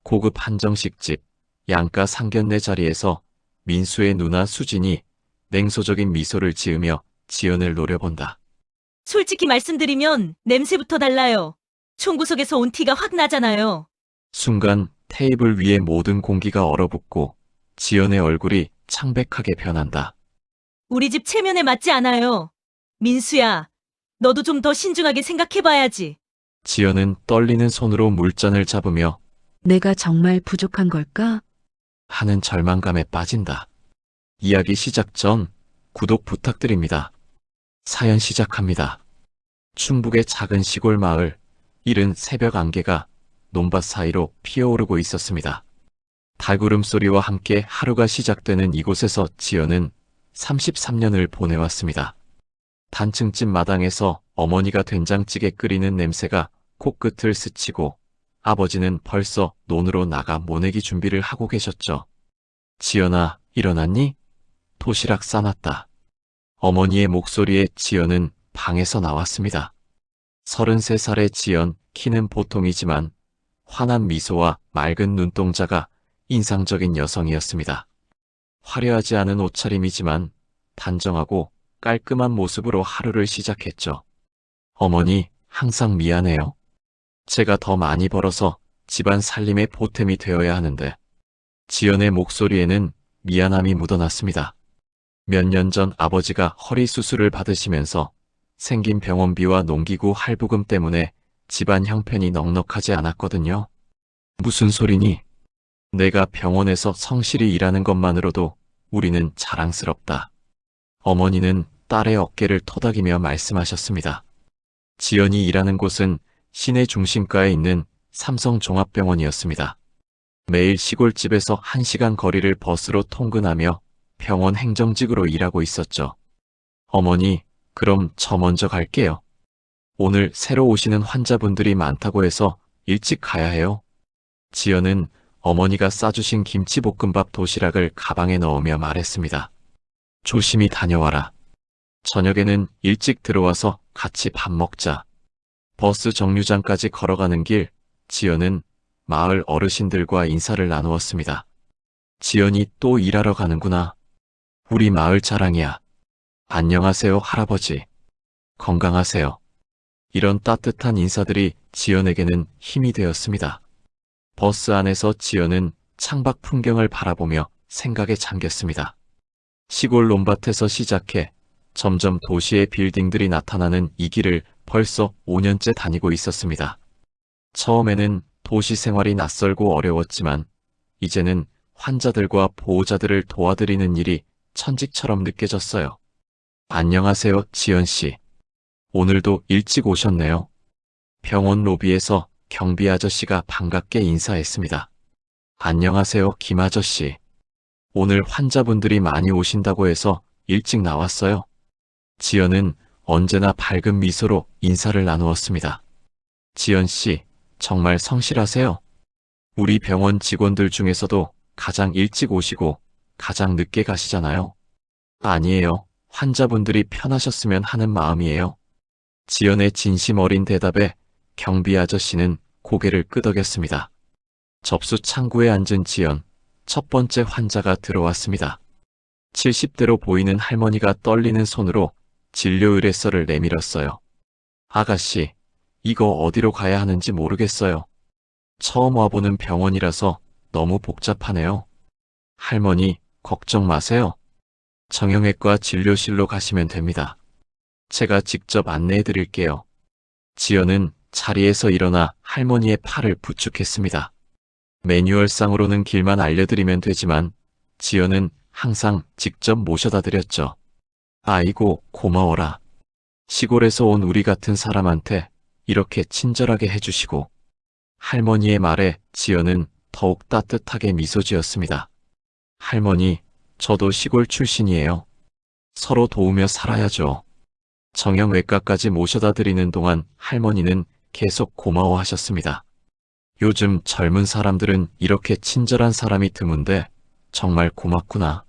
고급 한정식집 양가 상견례 자리에서 민수의 누나 수진이 냉소적인 미소를 지으며 지연을 노려본다. 솔직히 말씀드리면 냄새부터 달라요. 총구석에서 온 티가 확 나잖아요. 순간 테이블 위의 모든 공기가 얼어붙고 지연의 얼굴이 창백하게 변한다. 우리 집 체면에 맞지 않아요. 민수야, 너도 좀 더 신중하게 생각해봐야지. 지연은 떨리는 손으로 물잔을 잡으며 내가 정말 부족한 걸까? 하는 절망감에 빠진다. 이야기 시작 전 구독 부탁드립니다. 사연 시작합니다. 충북의 작은 시골 마을, 이른 새벽 안개가 논밭 사이로 피어오르고 있었습니다. 달구름 소리와 함께 하루가 시작되는 이곳에서 지연은 33년을 보내왔습니다. 단층집 마당에서 어머니가 된장찌개 끓이는 냄새가 코끝을 스치고 아버지는 벌써 논으로 나가 모내기 준비를 하고 계셨죠. 지연아, 일어났니? 도시락 싸놨다. 어머니의 목소리에 지연은 방에서 나왔습니다. 33살의 지연, 키는 보통이지만 환한 미소와 맑은 눈동자가 인상적인 여성이었습니다. 화려하지 않은 옷차림이지만 단정하고 깔끔한 모습으로 하루를 시작했죠. 어머니, 항상 미안해요. 제가 더 많이 벌어서 집안 살림의 보탬이 되어야 하는데. 지연의 목소리에는 미안함이 묻어났습니다. 몇 년 전 아버지가 허리 수술을 받으시면서 생긴 병원비와 농기구 할부금 때문에 집안 형편이 넉넉하지 않았거든요. 무슨 소리니? 내가 병원에서 성실히 일하는 것만으로도 우리는 자랑스럽다. 어머니는 딸의 어깨를 토닥이며 말씀하셨습니다. 지연이 일하는 곳은 시내 중심가에 있는 삼성종합병원이었습니다. 매일 시골집에서 1시간 거리를 버스로 통근하며 병원 행정직으로 일하고 있었죠. 어머니, 그럼 저 먼저 갈게요. 오늘 새로 오시는 환자분들이 많다고 해서 일찍 가야 해요. 지연은 어머니가 싸주신 김치볶음밥 도시락을 가방에 넣으며 말했습니다. 조심히 다녀와라. 저녁에는 일찍 들어와서 같이 밥 먹자. 버스 정류장까지 걸어가는 길, 지연은 마을 어르신들과 인사를 나누었습니다. 지연이 또 일하러 가는구나. 우리 마을 자랑이야. 안녕하세요, 할아버지. 건강하세요. 이런 따뜻한 인사들이 지연에게는 힘이 되었습니다. 버스 안에서 지연은 창밖 풍경을 바라보며 생각에 잠겼습니다. 시골 논밭에서 시작해 점점 도시의 빌딩들이 나타나는 이 길을 벌써 5년째 다니고 있었습니다. 처음에는 도시 생활이 낯설고 어려웠지만 이제는 환자들과 보호자들을 도와드리는 일이 천직처럼 느껴졌어요. 안녕하세요, 지연 씨. 오늘도 일찍 오셨네요. 병원 로비에서 경비 아저씨가 반갑게 인사했습니다. 안녕하세요, 김 아저씨. 오늘 환자분들이 많이 오신다고 해서 일찍 나왔어요. 지연은 언제나 밝은 미소로 인사를 나누었습니다. 지연 씨, 정말 성실하세요. 우리 병원 직원들 중에서도 가장 일찍 오시고 가장 늦게 가시잖아요. 아니에요. 환자분들이 편하셨으면 하는 마음이에요. 지연의 진심 어린 대답에 경비 아저씨는 고개를 끄덕였습니다. 접수 창구에 앉은 지연, 첫 번째 환자가 들어왔습니다. 70대로 보이는 할머니가 떨리는 손으로 진료 의뢰서를 내밀었어요. 아가씨, 이거 어디로 가야 하는지 모르겠어요. 처음 와보는 병원이라서 너무 복잡하네요. 할머니, 걱정 마세요. 정형외과 진료실로 가시면 됩니다. 제가 직접 안내해 드릴게요. 지연은 자리에서 일어나 할머니의 팔을 부축했습니다. 매뉴얼상으로는 길만 알려드리면 되지만 지연은 항상 직접 모셔다 드렸죠. 아이고, 고마워라. 시골에서 온 우리 같은 사람한테 이렇게 친절하게 해주시고. 할머니의 말에 지연은 더욱 따뜻하게 미소 지었습니다. 할머니, 저도 시골 출신이에요. 서로 도우며 살아야죠. 정형외과까지 모셔다 드리는 동안 할머니는 계속 고마워하셨습니다. 요즘 젊은 사람들은 이렇게 친절한 사람이 드문데 정말 고맙구나.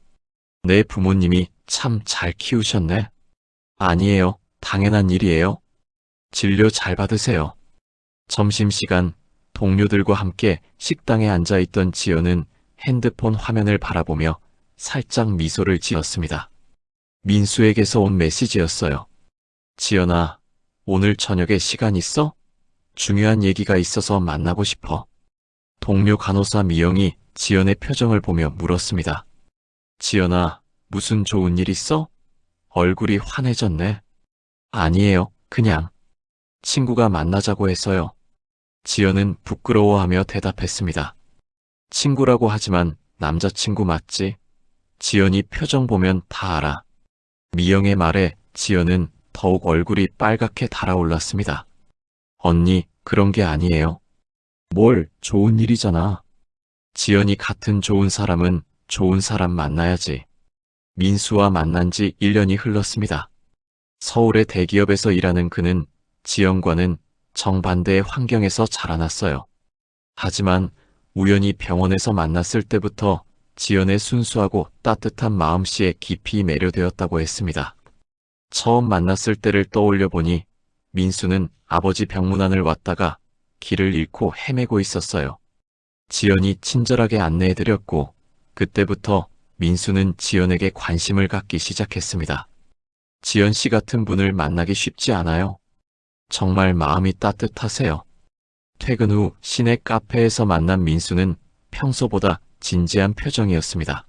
내 부모님이 참 잘 키우셨네. 아니에요. 당연한 일이에요. 진료 잘 받으세요. 점심시간 동료들과 함께 식당에 앉아 있던 지연은 핸드폰 화면을 바라보며 살짝 미소를 지었습니다. 민수에게서 온 메시지였어요. 지연아, 오늘 저녁에 시간 있어? 중요한 얘기가 있어서 만나고 싶어. 동료 간호사 미영이 지연의 표정을 보며 물었습니다. 지연아, 무슨 좋은 일 있어? 얼굴이 환해졌네. 아니에요, 그냥. 친구가 만나자고 해서요. 지연은 부끄러워하며 대답했습니다. 친구라고 하지만 남자친구 맞지? 지연이 표정 보면 다 알아. 미영의 말에 지연은 더욱 얼굴이 빨갛게 달아올랐습니다. 언니, 그런 게 아니에요. 뭘, 좋은 일이잖아. 지연이 같은 좋은 사람은 좋은 사람 만나야지. 민수와 만난 지 1년이 흘렀습니다. 서울의 대기업에서 일하는 그는 지연과는 정반대의 환경에서 자라났어요. 하지만 우연히 병원에서 만났을 때부터 지연의 순수하고 따뜻한 마음씨에 깊이 매료되었다고 했습니다. 처음 만났을 때를 떠올려 보니 민수는 아버지 병문안을 왔다가 길을 잃고 헤매고 있었어요. 지연이 친절하게 안내해드렸고 그때부터 민수는 지연에게 관심을 갖기 시작했습니다. 지연 씨 같은 분을 만나기 쉽지 않아요. 정말 마음이 따뜻하세요. 퇴근 후 시내 카페에서 만난 민수는 평소보다 진지한 표정이었습니다.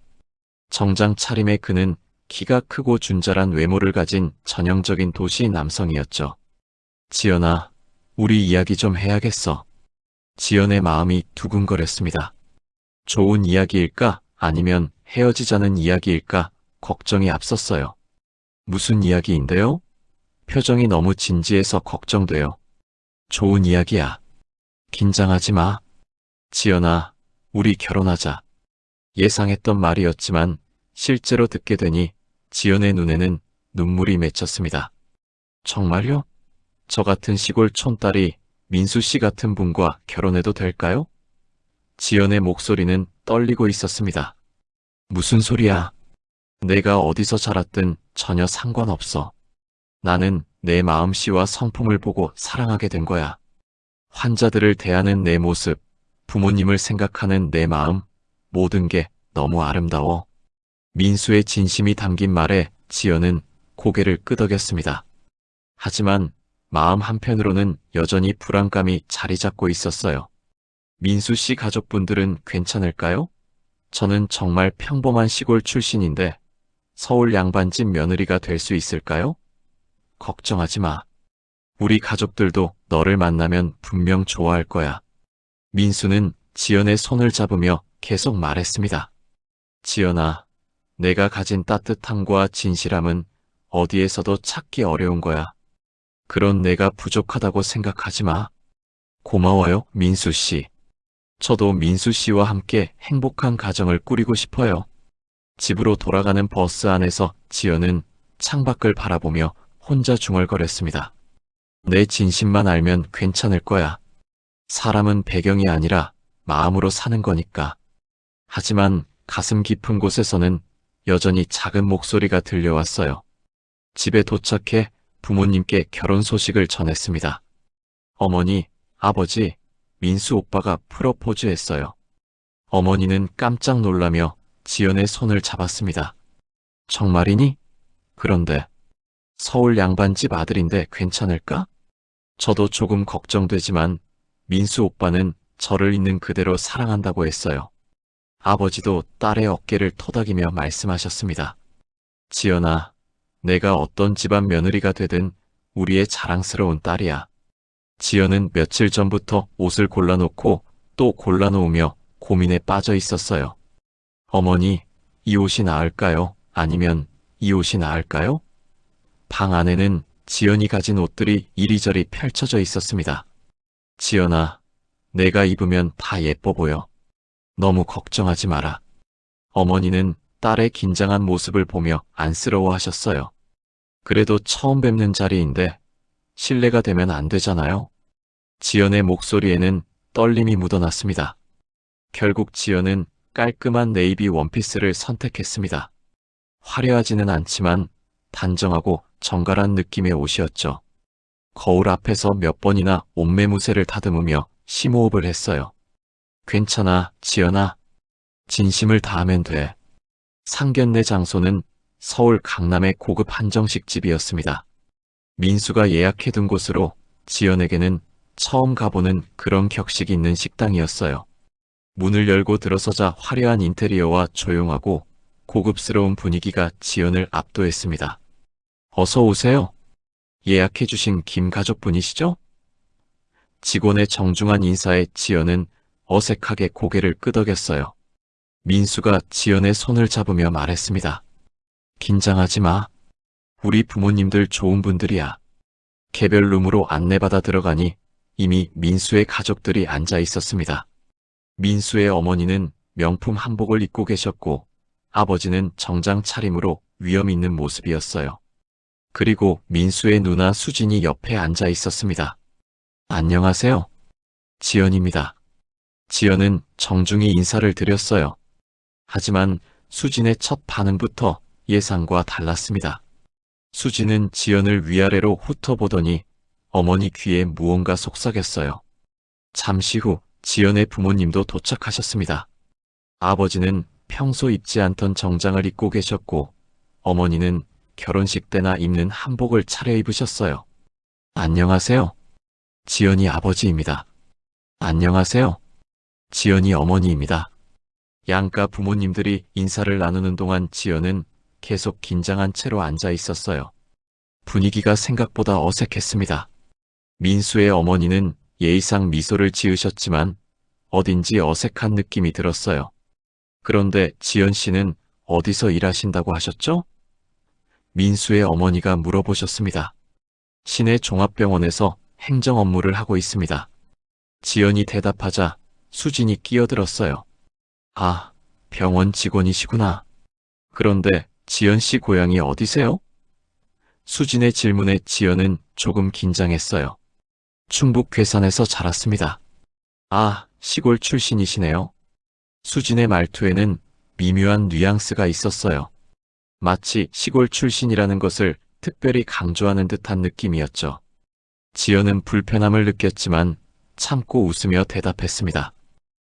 정장 차림의 그는 키가 크고 준절한 외모를 가진 전형적인 도시 남성이었죠. 지연아, 우리 이야기 좀 해야겠어. 지연의 마음이 두근거렸습니다. 좋은 이야기일까 아니면 헤어지자는 이야기일까 걱정이 앞섰어요. 무슨 이야기인데요? 표정이 너무 진지해서 걱정돼요. 좋은 이야기야. 긴장하지 마. 지연아, 우리 결혼하자. 예상했던 말이었지만 실제로 듣게 되니 지연의 눈에는 눈물이 맺혔습니다. 정말요? 저 같은 시골 촌딸이 민수 씨 같은 분과 결혼해도 될까요? 지연의 목소리는 떨리고 있었습니다. 무슨 소리야? 내가 어디서 자랐든 전혀 상관없어. 나는 내 마음씨와 성품을 보고 사랑하게 된 거야. 환자들을 대하는 내 모습, 부모님을 생각하는 내 마음, 모든 게 너무 아름다워. 민수의 진심이 담긴 말에 지연은 고개를 끄덕였습니다. 하지만 마음 한편으로는 여전히 불안감이 자리 잡고 있었어요. 민수 씨 가족분들은 괜찮을까요? 저는 정말 평범한 시골 출신인데 서울 양반집 며느리가 될 수 있을까요? 걱정하지 마. 우리 가족들도 너를 만나면 분명 좋아할 거야. 민수는 지연의 손을 잡으며 계속 말했습니다. 지연아, 내가 가진 따뜻함과 진실함은 어디에서도 찾기 어려운 거야. 그런 내가 부족하다고 생각하지 마. 고마워요, 민수 씨. 저도 민수 씨와 함께 행복한 가정을 꾸리고 싶어요. 집으로 돌아가는 버스 안에서 지연은 창밖을 바라보며 혼자 중얼거렸습니다. 내 진심만 알면 괜찮을 거야. 사람은 배경이 아니라 마음으로 사는 거니까. 하지만 가슴 깊은 곳에서는 여전히 작은 목소리가 들려왔어요. 집에 도착해 부모님께 결혼 소식을 전했습니다. 어머니, 아버지, 민수 오빠가 프로포즈했어요. 어머니는 깜짝 놀라며 지연의 손을 잡았습니다. 정말이니? 그런데 서울 양반집 아들인데 괜찮을까? 저도 조금 걱정되지만 민수 오빠는 저를 있는 그대로 사랑한다고 했어요. 아버지도 딸의 어깨를 토닥이며 말씀하셨습니다. 지연아, 내가 어떤 집안 며느리가 되든 우리의 자랑스러운 딸이야. 지연은 며칠 전부터 옷을 골라놓고 또 골라놓으며 고민에 빠져 있었어요. 어머니, 이 옷이 나을까요? 아니면 이 옷이 나을까요? 방 안에는 지연이 가진 옷들이 이리저리 펼쳐져 있었습니다. 지연아, 내가 입으면 다 예뻐 보여. 너무 걱정하지 마라. 어머니는 딸의 긴장한 모습을 보며 안쓰러워하셨어요. 그래도 처음 뵙는 자리인데 실례가 되면 안 되잖아요. 지연의 목소리에는 떨림이 묻어났습니다. 결국 지연은 깔끔한 네이비 원피스를 선택했습니다. 화려하지는 않지만 단정하고 정갈한 느낌의 옷이었죠. 거울 앞에서 몇 번이나 옷매무새를 다듬으며 심호흡을 했어요. 괜찮아, 지연아. 진심을 다하면 돼. 상견례 장소는 서울 강남의 고급 한정식 집이었습니다. 민수가 예약해둔 곳으로 지연에게는 처음 가보는 그런 격식이 있는 식당이었어요. 문을 열고 들어서자 화려한 인테리어와 조용하고 고급스러운 분위기가 지연을 압도했습니다. 어서 오세요. 예약해주신 김 가족분이시죠? 직원의 정중한 인사에 지연은 어색하게 고개를 끄덕였어요. 민수가 지연의 손을 잡으며 말했습니다. 긴장하지 마. 우리 부모님들 좋은 분들이야. 개별 룸으로 안내받아 들어가니 이미 민수의 가족들이 앉아 있었습니다. 민수의 어머니는 명품 한복을 입고 계셨고 아버지는 정장 차림으로 위험 있는 모습이었어요. 그리고 민수의 누나 수진이 옆에 앉아 있었습니다. 안녕하세요. 지연입니다. 지연은 정중히 인사를 드렸어요. 하지만 수진의 첫 반응부터 예상과 달랐습니다. 수진은 지연을 위아래로 훑어보더니 어머니 귀에 무언가 속삭였어요. 잠시 후 지연의 부모님도 도착하셨습니다. 아버지는 평소 입지 않던 정장을 입고 계셨고 어머니는 결혼식 때나 입는 한복을 차려입으셨어요. 안녕하세요. 지연이 아버지입니다. 안녕하세요. 지연이 어머니입니다. 양가 부모님들이 인사를 나누는 동안 지연은 계속 긴장한 채로 앉아 있었어요. 분위기가 생각보다 어색했습니다. 민수의 어머니는 예의상 미소를 지으셨지만 어딘지 어색한 느낌이 들었어요. 그런데 지연 씨는 어디서 일하신다고 하셨죠? 민수의 어머니가 물어보셨습니다. 시내 종합병원에서 행정 업무를 하고 있습니다. 지연이 대답하자 수진이 끼어들었어요. 아, 병원 직원이시구나. 그런데 지연 씨 고향이 어디세요? 수진의 질문에 지연은 조금 긴장했어요. 충북 괴산에서 자랐습니다. 아, 시골 출신이시네요. 수진의 말투에는 미묘한 뉘앙스가 있었어요. 마치 시골 출신이라는 것을 특별히 강조하는 듯한 느낌이었죠. 지연은 불편함을 느꼈지만 참고 웃으며 대답했습니다.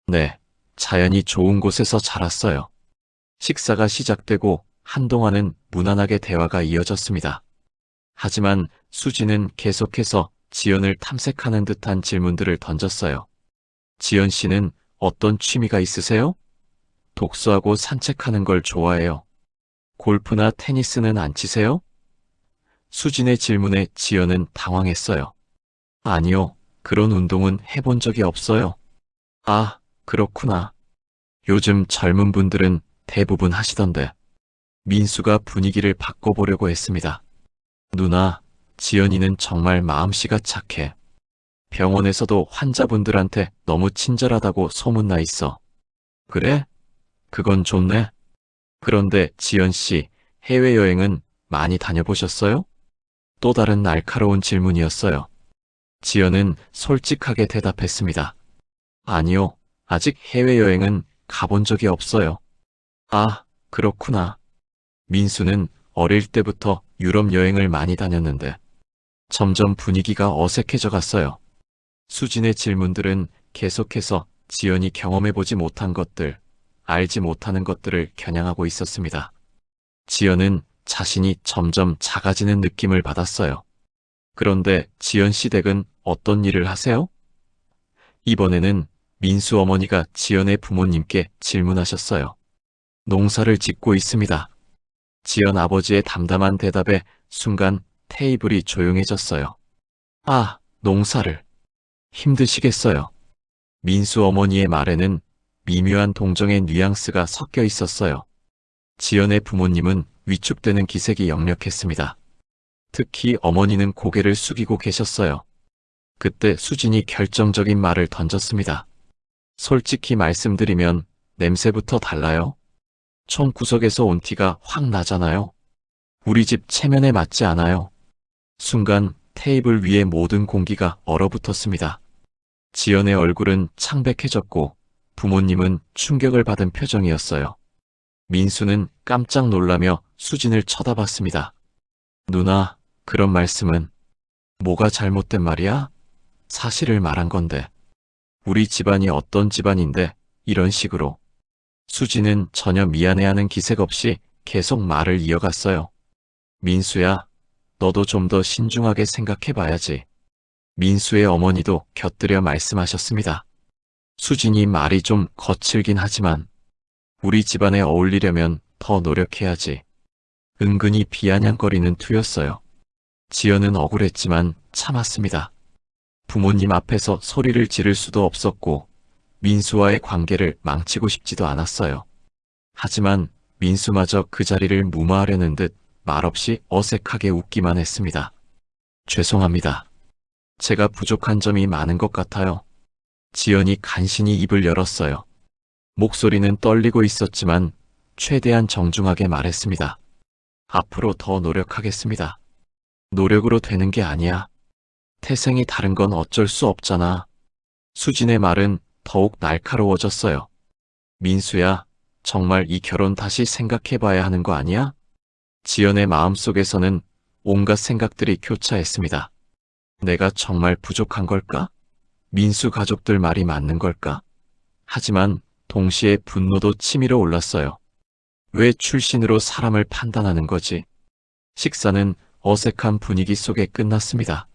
네, 자연이 좋은 곳에서 자랐어요. 식사가 시작되고 한동안은 무난하게 대화가 이어졌습니다. 하지만 수진은 계속해서 지연을 탐색하는 듯한 질문들을 던졌어요. 지연 씨는 어떤 취미가 있으세요? 독서하고 산책하는 걸 좋아해요. 골프나 테니스는 안 치세요? 수진의 질문에 지연은 당황했어요. 아니요, 그런 운동은 해본 적이 없어요. 아, 그렇구나. 요즘 젊은 분들은 대부분 하시던데. 민수가 분위기를 바꿔보려고 했습니다. 누나, 지연이는 정말 마음씨가 착해. 병원에서도 환자분들한테 너무 친절하다고 소문나 있어. 그래? 그건 좋네. 그런데 지연 씨, 해외여행은 많이 다녀보셨어요? 또 다른 날카로운 질문이었어요. 지연은 솔직하게 대답했습니다. 아니요, 아직 해외여행은 가본 적이 없어요. 아, 그렇구나. 민수는 어릴 때부터 유럽 여행을 많이 다녔는데 점점 분위기가 어색해져 갔어요. 수진의 질문들은 계속해서 지연이 경험해보지 못한 것들, 알지 못하는 것들을 겨냥하고 있었습니다. 지연은 자신이 점점 작아지는 느낌을 받았어요. 그런데 지연 씨 댁은 어떤 일을 하세요? 이번에는 민수 어머니가 지연의 부모님께 질문하셨어요. 농사를 짓고 있습니다. 지연 아버지의 담담한 대답에 순간 테이블이 조용해졌어요. 아, 농사를. 힘드시겠어요. 민수 어머니의 말에는 미묘한 동정의 뉘앙스가 섞여 있었어요. 지연의 부모님은 위축되는 기색이 역력했습니다. 특히 어머니는 고개를 숙이고 계셨어요. 그때 수진이 결정적인 말을 던졌습니다. 솔직히 말씀드리면 냄새부터 달라요. 총 구석에서 온 티가 확 나잖아요. 우리 집 체면에 맞지 않아요. 순간 테이블 위의 모든 공기가 얼어붙었습니다. 지연의 얼굴은 창백해졌고 부모님은 충격을 받은 표정이었어요. 민수는 깜짝 놀라며 수진을 쳐다봤습니다. 누나, 그런 말씀은 뭐가 잘못된 말이야? 사실을 말한 건데. 우리 집안이 어떤 집안인데 이런 식으로. 수지는 전혀 미안해하는 기색 없이 계속 말을 이어갔어요. 민수야, 너도 좀 더 신중하게 생각해봐야지. 민수의 어머니도 곁들여 말씀하셨습니다. 수진이 말이 좀 거칠긴 하지만 우리 집안에 어울리려면 더 노력해야지. 은근히 비아냥거리는 투였어요. 지연은 억울했지만 참았습니다. 부모님 앞에서 소리를 지를 수도 없었고 민수와의 관계를 망치고 싶지도 않았어요. 하지만 민수마저 그 자리를 무마하려는 듯 말없이 어색하게 웃기만 했습니다. 죄송합니다. 제가 부족한 점이 많은 것 같아요. 지연이 간신히 입을 열었어요. 목소리는 떨리고 있었지만 최대한 정중하게 말했습니다. 앞으로 더 노력하겠습니다. 노력으로 되는 게 아니야. 태생이 다른 건 어쩔 수 없잖아. 수진의 말은 더욱 날카로워졌어요. 민수야, 정말 이 결혼 다시 생각해봐야 하는 거 아니야? 지연의 마음속에서는 온갖 생각들이 교차했습니다. 내가 정말 부족한 걸까? 민수 가족들 말이 맞는 걸까? 하지만 동시에 분노도 치밀어 올랐어요. 왜 출신으로 사람을 판단하는 거지? 식사는 어색한 분위기 속에 끝났습니다.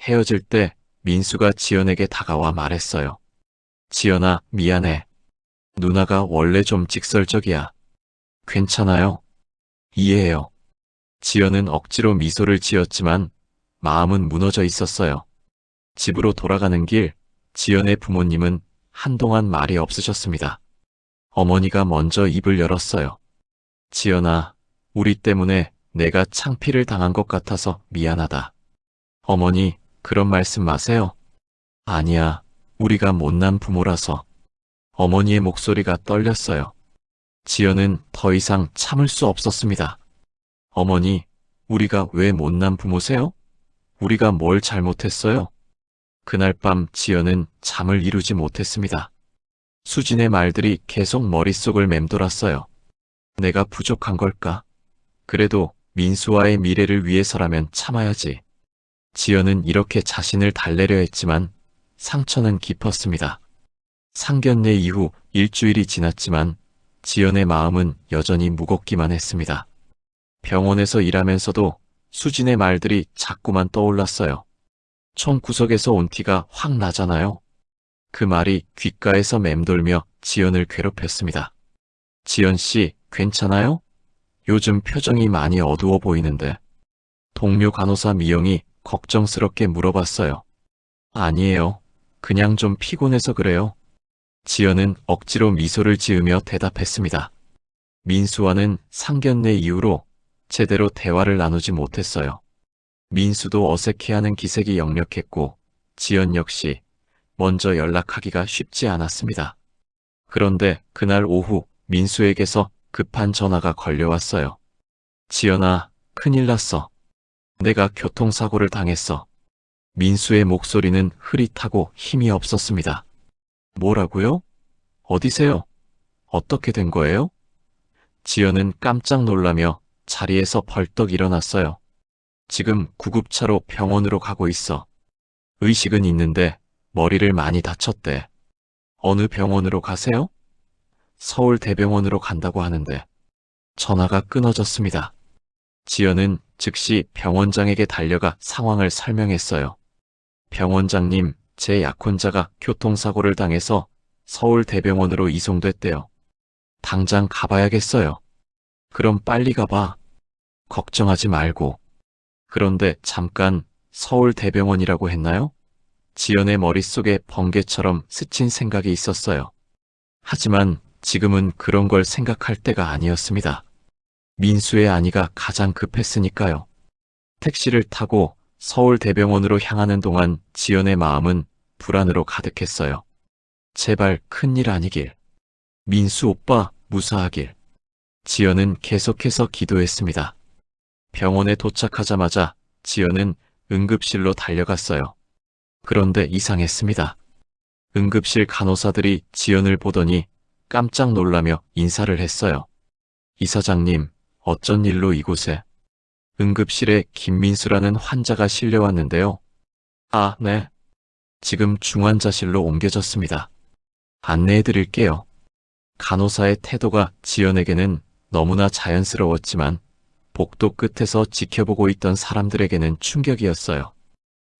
헤어질 때 민수가 지연에게 다가와 말했어요. 지연아, 미안해. 누나가 원래 좀 직설적이야. 괜찮아요. 이해해요. 지연은 억지로 미소를 지었지만 마음은 무너져 있었어요. 집으로 돌아가는 길, 지연의 부모님은 한동안 말이 없으셨습니다. 어머니가 먼저 입을 열었어요. 지연아, 우리 때문에 내가 창피를 당한 것 같아서 미안하다. 어머니, 그런 말씀 마세요. 아니야, 우리가 못난 부모라서. 어머니의 목소리가 떨렸어요. 지연은 더 이상 참을 수 없었습니다. 어머니, 우리가 왜 못난 부모세요? 우리가 뭘 잘못했어요? 그날 밤 지연은 잠을 이루지 못했습니다. 수진의 말들이 계속 머릿속을 맴돌았어요. 내가 부족한 걸까? 그래도 민수와의 미래를 위해서라면 참아야지. 지연은 이렇게 자신을 달래려 했지만 상처는 깊었습니다. 상견례 이후 일주일이 지났지만 지연의 마음은 여전히 무겁기만 했습니다. 병원에서 일하면서도 수진의 말들이 자꾸만 떠올랐어요. 총 구석에서 온 티가 확 나잖아요. 그 말이 귓가에서 맴돌며 지연을 괴롭혔습니다. 지연 씨, 괜찮아요? 요즘 표정이 많이 어두워 보이는데. 동료 간호사 미영이 걱정스럽게 물어봤어요. 아니에요. 그냥 좀 피곤해서 그래요. 지연은 억지로 미소를 지으며 대답했습니다. 민수와는 상견례 이후로 제대로 대화를 나누지 못했어요. 민수도 어색해하는 기색이 역력했고 지연 역시 먼저 연락하기가 쉽지 않았습니다. 그런데 그날 오후 민수에게서 급한 전화가 걸려왔어요. 지연아, 큰일 났어. 내가 교통사고를 당했어. 민수의 목소리는 흐릿하고 힘이 없었습니다. 뭐라고요? 어디세요? 어떻게 된 거예요? 지연은 깜짝 놀라며 자리에서 벌떡 일어났어요. 지금 구급차로 병원으로 가고 있어. 의식은 있는데 머리를 많이 다쳤대. 어느 병원으로 가세요? 서울대병원으로 간다고 하는데. 전화가 끊어졌습니다. 지연은 즉시 병원장에게 달려가 상황을 설명했어요. 병원장님, 제 약혼자가 교통사고를 당해서 서울대병원으로 이송됐대요. 당장 가봐야겠어요. 그럼 빨리 가봐. 걱정하지 말고. 그런데 잠깐 서울대병원이라고 했나요? 지연의 머릿속에 번개처럼 스친 생각이 있었어요. 하지만 지금은 그런 걸 생각할 때가 아니었습니다. 민수의 아니가 가장 급했으니까요. 택시를 타고 서울대병원으로 향하는 동안 지연의 마음은 불안으로 가득했어요. 제발 큰일 아니길. 민수 오빠 무사하길. 지연은 계속해서 기도했습니다. 병원에 도착하자마자 지연은 응급실로 달려갔어요. 그런데 이상했습니다. 응급실 간호사들이 지연을 보더니 깜짝 놀라며 인사를 했어요. 이사장님, 어쩐 일로 이곳에? 응급실에 김민수라는 환자가 실려왔는데요. 아, 네. 지금 중환자실로 옮겨졌습니다. 안내해 드릴게요. 간호사의 태도가 지연에게는 너무나 자연스러웠지만 복도 끝에서 지켜보고 있던 사람들에게는 충격이었어요.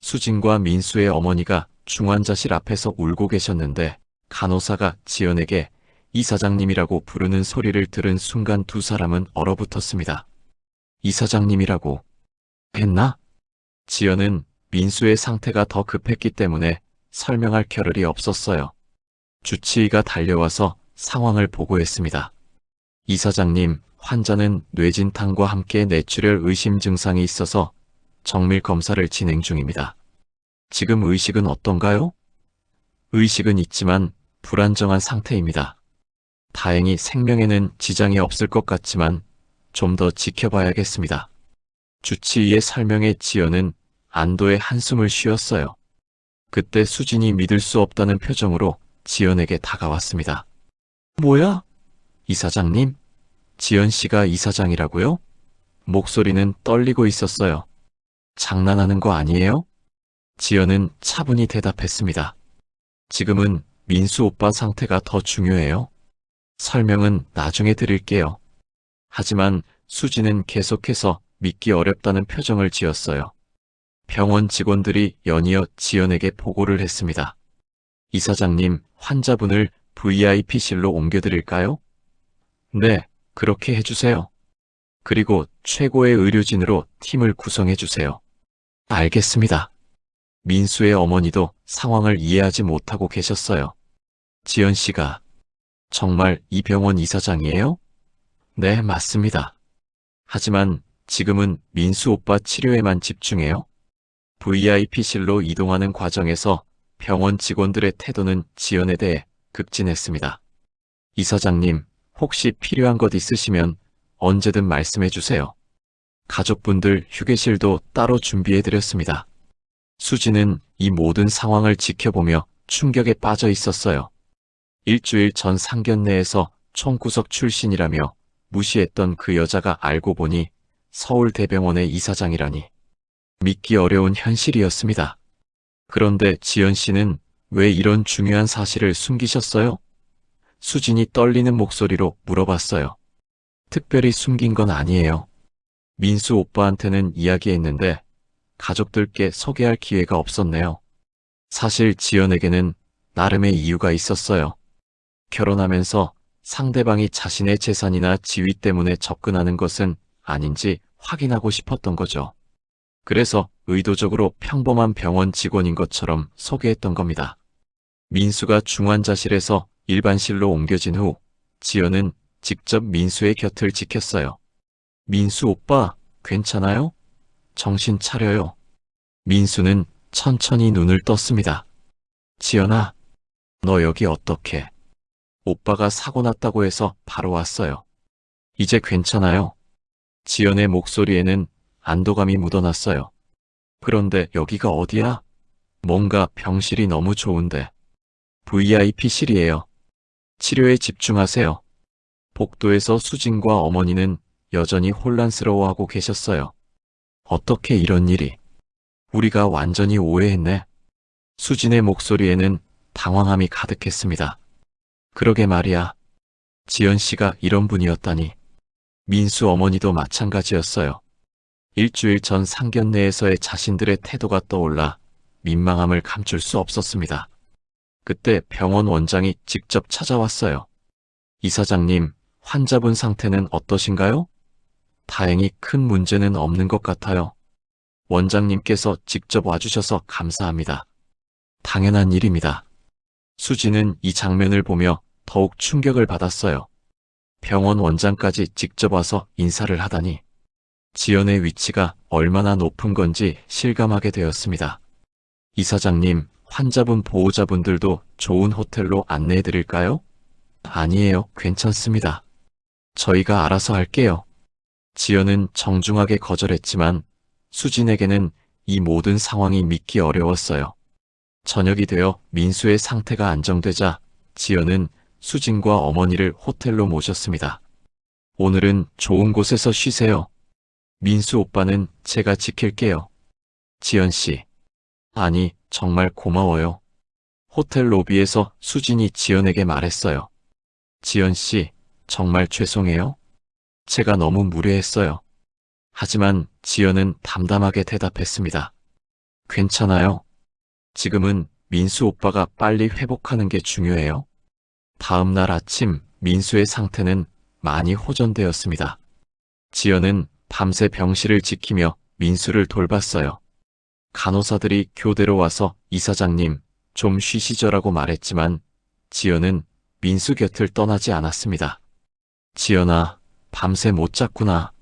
수진과 민수의 어머니가 중환자실 앞에서 울고 계셨는데 간호사가 지연에게 이사장님이라고 부르는 소리를 들은 순간 두 사람은 얼어붙었습니다. 이사장님이라고 했나? 지연은 민수의 상태가 더 급했기 때문에 설명할 겨를이 없었어요. 주치의가 달려와서 상황을 보고했습니다. 이사장님, 환자는 뇌진탕과 함께 뇌출혈 의심 증상이 있어서 정밀 검사를 진행 중입니다. 지금 의식은 어떤가요? 의식은 있지만 불안정한 상태입니다. 다행히 생명에는 지장이 없을 것 같지만 좀 더 지켜봐야겠습니다. 주치의의 설명에 지연은 안도의 한숨을 쉬었어요. 그때 수진이 믿을 수 없다는 표정으로 지연에게 다가왔습니다. 뭐야? 이사장님? 지연 씨가 이사장이라고요? 목소리는 떨리고 있었어요. 장난하는 거 아니에요? 지연은 차분히 대답했습니다. 지금은 민수 오빠 상태가 더 중요해요. 설명은 나중에 드릴게요. 하지만 수진은 계속해서 믿기 어렵다는 표정을 지었어요. 병원 직원들이 연이어 지연에게 보고를 했습니다. 이사장님, 환자분을 VIP실로 옮겨드릴까요? 네, 그렇게 해주세요. 그리고 최고의 의료진으로 팀을 구성해주세요. 알겠습니다. 민수의 어머니도 상황을 이해하지 못하고 계셨어요. 지연 씨가 정말 이 병원 이사장이에요? 네, 맞습니다. 하지만 지금은 민수 오빠 치료에만 집중해요. VIP실로 이동하는 과정에서 병원 직원들의 태도는 지연에 대해 급진했습니다. 이사장님, 혹시 필요한 것 있으시면 언제든 말씀해 주세요. 가족분들 휴게실도 따로 준비해드렸습니다. 수지는 이 모든 상황을 지켜보며 충격에 빠져 있었어요. 일주일 전 상견례에서 총구석 출신이라며 무시했던 그 여자가 알고 보니 서울대병원의 이사장이라니. 믿기 어려운 현실이었습니다. 그런데 지연 씨는 왜 이런 중요한 사실을 숨기셨어요? 수진이 떨리는 목소리로 물어봤어요. 특별히 숨긴 건 아니에요. 민수 오빠한테는 이야기했는데 가족들께 소개할 기회가 없었네요. 사실 지연에게는 나름의 이유가 있었어요. 결혼하면서 상대방이 자신의 재산이나 지위 때문에 접근하는 것은 아닌지 확인하고 싶었던 거죠. 그래서 의도적으로 평범한 병원 직원인 것처럼 소개했던 겁니다. 민수가 중환자실에서 일반실로 옮겨진 후 지연은 직접 민수의 곁을 지켰어요. 민수 오빠, 괜찮아요? 정신 차려요. 민수는 천천히 눈을 떴습니다. 지연아, 너 여기 어떡해? 오빠가 사고 났다고 해서 바로 왔어요. 이제 괜찮아요. 지연의 목소리에는 안도감이 묻어났어요. 그런데 여기가 어디야? 뭔가 병실이 너무 좋은데. VIP실이에요. 치료에 집중하세요. 복도에서 수진과 어머니는 여전히 혼란스러워하고 계셨어요. 어떻게 이런 일이? 우리가 완전히 오해했네. 수진의 목소리에는 당황함이 가득했습니다. 그러게 말이야. 지연 씨가 이런 분이었다니. 민수 어머니도 마찬가지였어요. 일주일 전 상견례에서의 자신들의 태도가 떠올라 민망함을 감출 수 없었습니다. 그때 병원 원장이 직접 찾아왔어요. 이사장님, 환자분 상태는 어떠신가요? 다행히 큰 문제는 없는 것 같아요. 원장님께서 직접 와주셔서 감사합니다. 당연한 일입니다. 수지는 이 장면을 보며 더욱 충격을 받았어요. 병원 원장까지 직접 와서 인사를 하다니. 지연의 위치가 얼마나 높은 건지 실감하게 되었습니다. 이사장님, 환자분 보호자분들도 좋은 호텔로 안내해 드릴까요? 아니에요, 괜찮습니다. 저희가 알아서 할게요. 지연은 정중하게 거절했지만 수진에게는 이 모든 상황이 믿기 어려웠어요. 저녁이 되어 민수의 상태가 안정되자 지연은 수진과 어머니를 호텔로 모셨습니다. 오늘은 좋은 곳에서 쉬세요. 민수 오빠는 제가 지킬게요. 지연 씨. 아니, 정말 고마워요. 호텔 로비에서 수진이 지연에게 말했어요. 지연 씨, 정말 죄송해요. 제가 너무 무례했어요. 하지만 지연은 담담하게 대답했습니다. 괜찮아요. 지금은 민수 오빠가 빨리 회복하는 게 중요해요. 다음 날 아침 민수의 상태는 많이 호전되었습니다. 지연은 밤새 병실을 지키며 민수를 돌봤어요. 간호사들이 교대로 와서 이사장님, 좀 쉬시죠라고 말했지만 지연은 민수 곁을 떠나지 않았습니다. 지연아, 밤새 못 잤구나.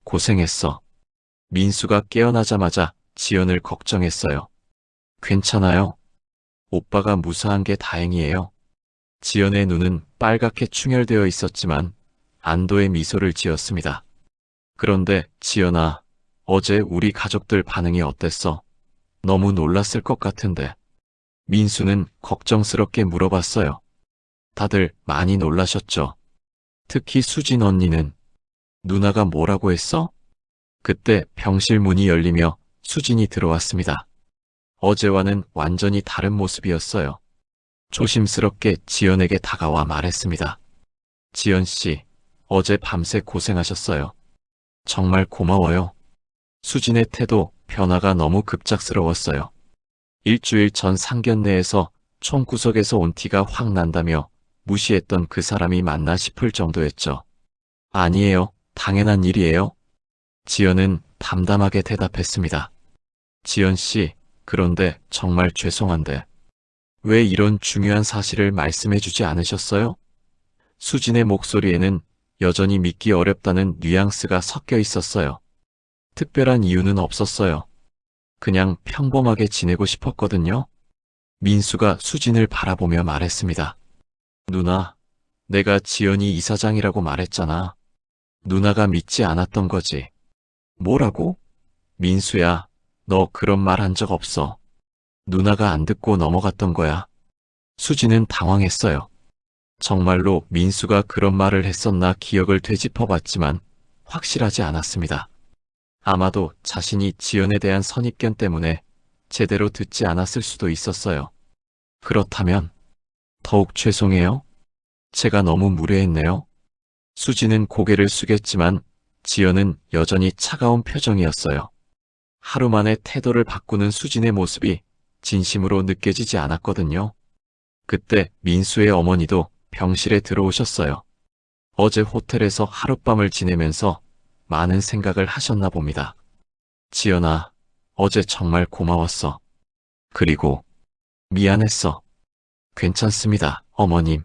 고생했어. 민수가 깨어나자마자 지연을 걱정했어요. 괜찮아요. 오빠가 무사한 게 다행이에요. 지연의 눈은 빨갛게 충혈되어 있었지만 안도의 미소를 지었습니다. 그런데 지연아, 어제 우리 가족들 반응이 어땠어? 너무 놀랐을 것 같은데. 민수는 걱정스럽게 물어봤어요. 다들 많이 놀라셨죠? 특히 수진 언니는. 누나가 뭐라고 했어? 그때 병실 문이 열리며 수진이 들어왔습니다. 어제와는 완전히 다른 모습이었어요. 조심스럽게 지연에게 다가와 말했습니다. 지연 씨, 어제 밤새 고생하셨어요. 정말 고마워요. 수진의 태도 변화가 너무 급작스러웠어요. 일주일 전 상견례에서 총구석에서 온 티가 확 난다며 무시했던 그 사람이 맞나 싶을 정도였죠. 아니에요. 당연한 일이에요. 지연은 담담하게 대답했습니다. 지연 씨, 그런데 정말 죄송한데 왜 이런 중요한 사실을 말씀해주지 않으셨어요? 수진의 목소리에는 여전히 믿기 어렵다는 뉘앙스가 섞여 있었어요. 특별한 이유는 없었어요. 그냥 평범하게 지내고 싶었거든요. 민수가 수진을 바라보며 말했습니다. 누나, 내가 지연이 이사장이라고 말했잖아. 누나가 믿지 않았던 거지. 뭐라고? 민수야, 너 그런 말 한 적 없어. 누나가 안 듣고 넘어갔던 거야. 수진은 당황했어요. 정말로 민수가 그런 말을 했었나 기억을 되짚어봤지만 확실하지 않았습니다. 아마도 자신이 지연에 대한 선입견 때문에 제대로 듣지 않았을 수도 있었어요. 그렇다면 더욱 죄송해요. 제가 너무 무례했네요. 수지는 고개를 숙였지만 지연은 여전히 차가운 표정이었어요. 하루 만에 태도를 바꾸는 수진의 모습이 진심으로 느껴지지 않았거든요. 그때 민수의 어머니도 병실에 들어오셨어요. 어제 호텔에서 하룻밤을 지내면서 많은 생각을 하셨나 봅니다. 지연아, 어제 정말 고마웠어. 그리고 미안했어. 괜찮습니다, 어머님.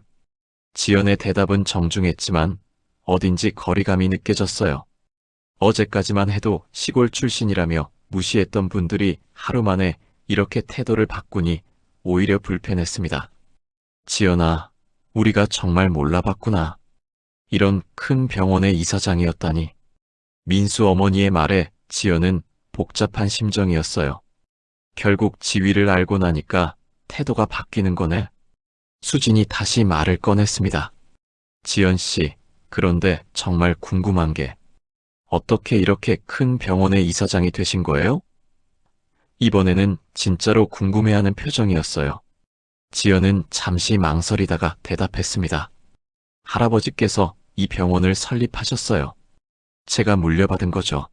지연의 대답은 정중했지만 어딘지 거리감이 느껴졌어요. 어제까지만 해도 시골 출신이라며 무시했던 분들이 하루 만에 이렇게 태도를 바꾸니 오히려 불편했습니다. 지연아, 우리가 정말 몰라봤구나. 이런 큰 병원의 이사장이었다니. 민수 어머니의 말에 지연은 복잡한 심정이었어요. 결국 지위를 알고 나니까 태도가 바뀌는 거네. 수진이 다시 말을 꺼냈습니다. 지연 씨, 그런데 정말 궁금한 게 어떻게 이렇게 큰 병원의 이사장이 되신 거예요? 이번에는 진짜로 궁금해하는 표정이었어요. 지연은 잠시 망설이다가 대답했습니다. 할아버지께서 이 병원을 설립하셨어요. 제가 물려받은 거죠.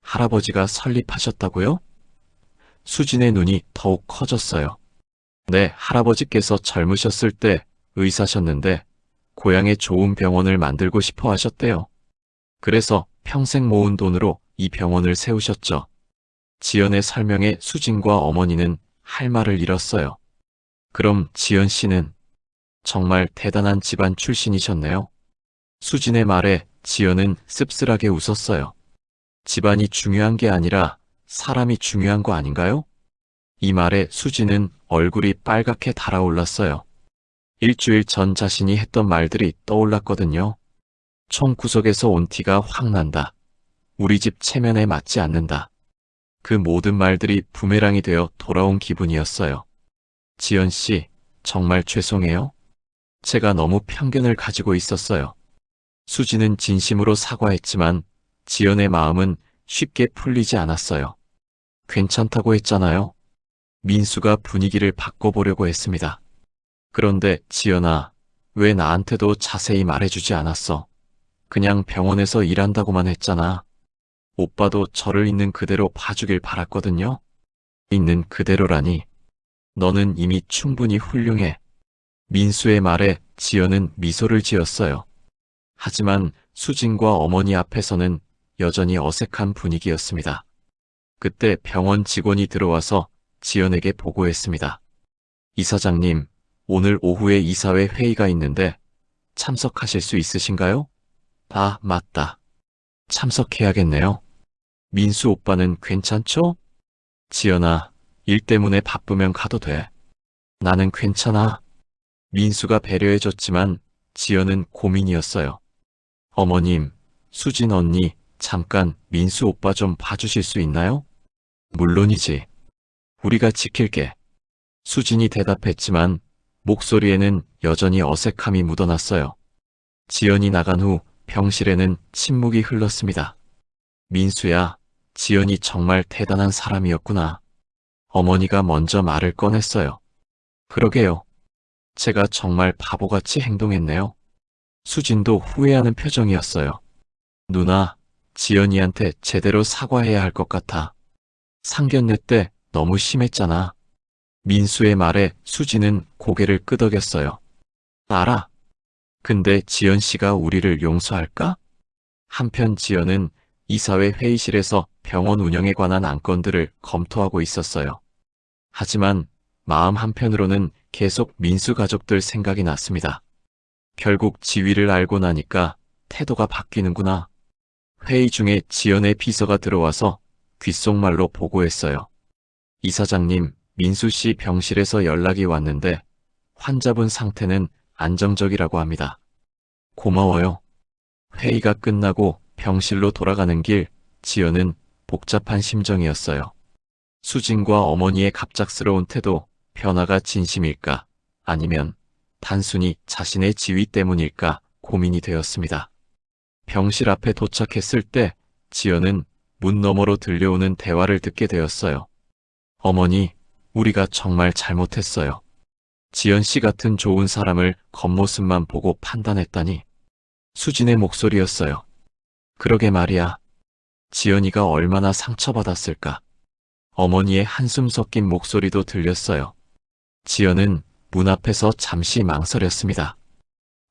할아버지가 설립하셨다고요? 수진의 눈이 더욱 커졌어요. 네, 할아버지께서 젊으셨을 때 의사셨는데 고향에 좋은 병원을 만들고 싶어 하셨대요. 그래서 평생 모은 돈으로 이 병원을 세우셨죠. 지연의 설명에 수진과 어머니는 할 말을 잃었어요. 그럼 지연 씨는 정말 대단한 집안 출신이셨네요. 수진의 말에 지연은 씁쓸하게 웃었어요. 집안이 중요한 게 아니라 사람이 중요한 거 아닌가요? 이 말에 수진은 얼굴이 빨갛게 달아올랐어요. 일주일 전 자신이 했던 말들이 떠올랐거든요. 총구석에서 온 티가 확 난다. 우리 집 체면에 맞지 않는다. 그 모든 말들이 부메랑이 되어 돌아온 기분이었어요. 지연 씨, 정말 죄송해요. 제가 너무 편견을 가지고 있었어요. 수지는 진심으로 사과했지만 지연의 마음은 쉽게 풀리지 않았어요. 괜찮다고 했잖아요. 민수가 분위기를 바꿔보려고 했습니다. 그런데 지연아, 왜 나한테도 자세히 말해주지 않았어? 그냥 병원에서 일한다고만 했잖아. 오빠도 저를 있는 그대로 봐주길 바랐거든요. 있는 그대로라니. 너는 이미 충분히 훌륭해. 민수의 말에 지연은 미소를 지었어요. 하지만 수진과 어머니 앞에서는 여전히 어색한 분위기였습니다. 그때 병원 직원이 들어와서 지연에게 보고했습니다. 이사장님, 오늘 오후에 이사회 회의가 있는데 참석하실 수 있으신가요? 아, 맞다. 참석해야겠네요. 민수 오빠는 괜찮죠? 지연아, 일 때문에 바쁘면 가도 돼. 나는 괜찮아. 민수가 배려해줬지만 지연은 고민이었어요. 어머님, 수진 언니, 잠깐 민수 오빠 좀 봐주실 수 있나요? 물론이지. 우리가 지킬게. 수진이 대답했지만 목소리에는 여전히 어색함이 묻어났어요. 지연이 나간 후 병실에는 침묵이 흘렀습니다. 민수야, 지연이 정말 대단한 사람이었구나. 어머니가 먼저 말을 꺼냈어요. 그러게요. 제가 정말 바보같이 행동했네요. 수진도 후회하는 표정이었어요. 누나, 지연이한테 제대로 사과해야 할 것 같아. 상견례 때 너무 심했잖아. 민수의 말에 수진은 고개를 끄덕였어요. 알아. 근데 지연 씨가 우리를 용서할까? 한편 지연은 이사회 회의실에서 병원 운영에 관한 안건들을 검토하고 있었어요. 하지만 마음 한편으로는 계속 민수 가족들 생각이 났습니다. 결국 지위를 알고 나니까 태도가 바뀌는구나. 회의 중에 지연의 비서가 들어와서 귓속말로 보고했어요. 이사장님, 민수 씨 병실에서 연락이 왔는데 환자분 상태는 안정적이라고 합니다. 고마워요. 회의가 끝나고 병실로 돌아가는 길, 지연은 복잡한 심정이었어요. 수진과 어머니의 갑작스러운 태도, 변화가 진심일까? 아니면 단순히 자신의 지위 때문일까 고민이 되었습니다. 병실 앞에 도착했을 때 지연은 문 너머로 들려오는 대화를 듣게 되었어요. 어머니, 우리가 정말 잘못했어요. 지연 씨 같은 좋은 사람을 겉모습만 보고 판단했다니. 수진의 목소리였어요. 그러게 말이야. 지연이가 얼마나 상처받았을까. 어머니의 한숨 섞인 목소리도 들렸어요. 지연은 문 앞에서 잠시 망설였습니다.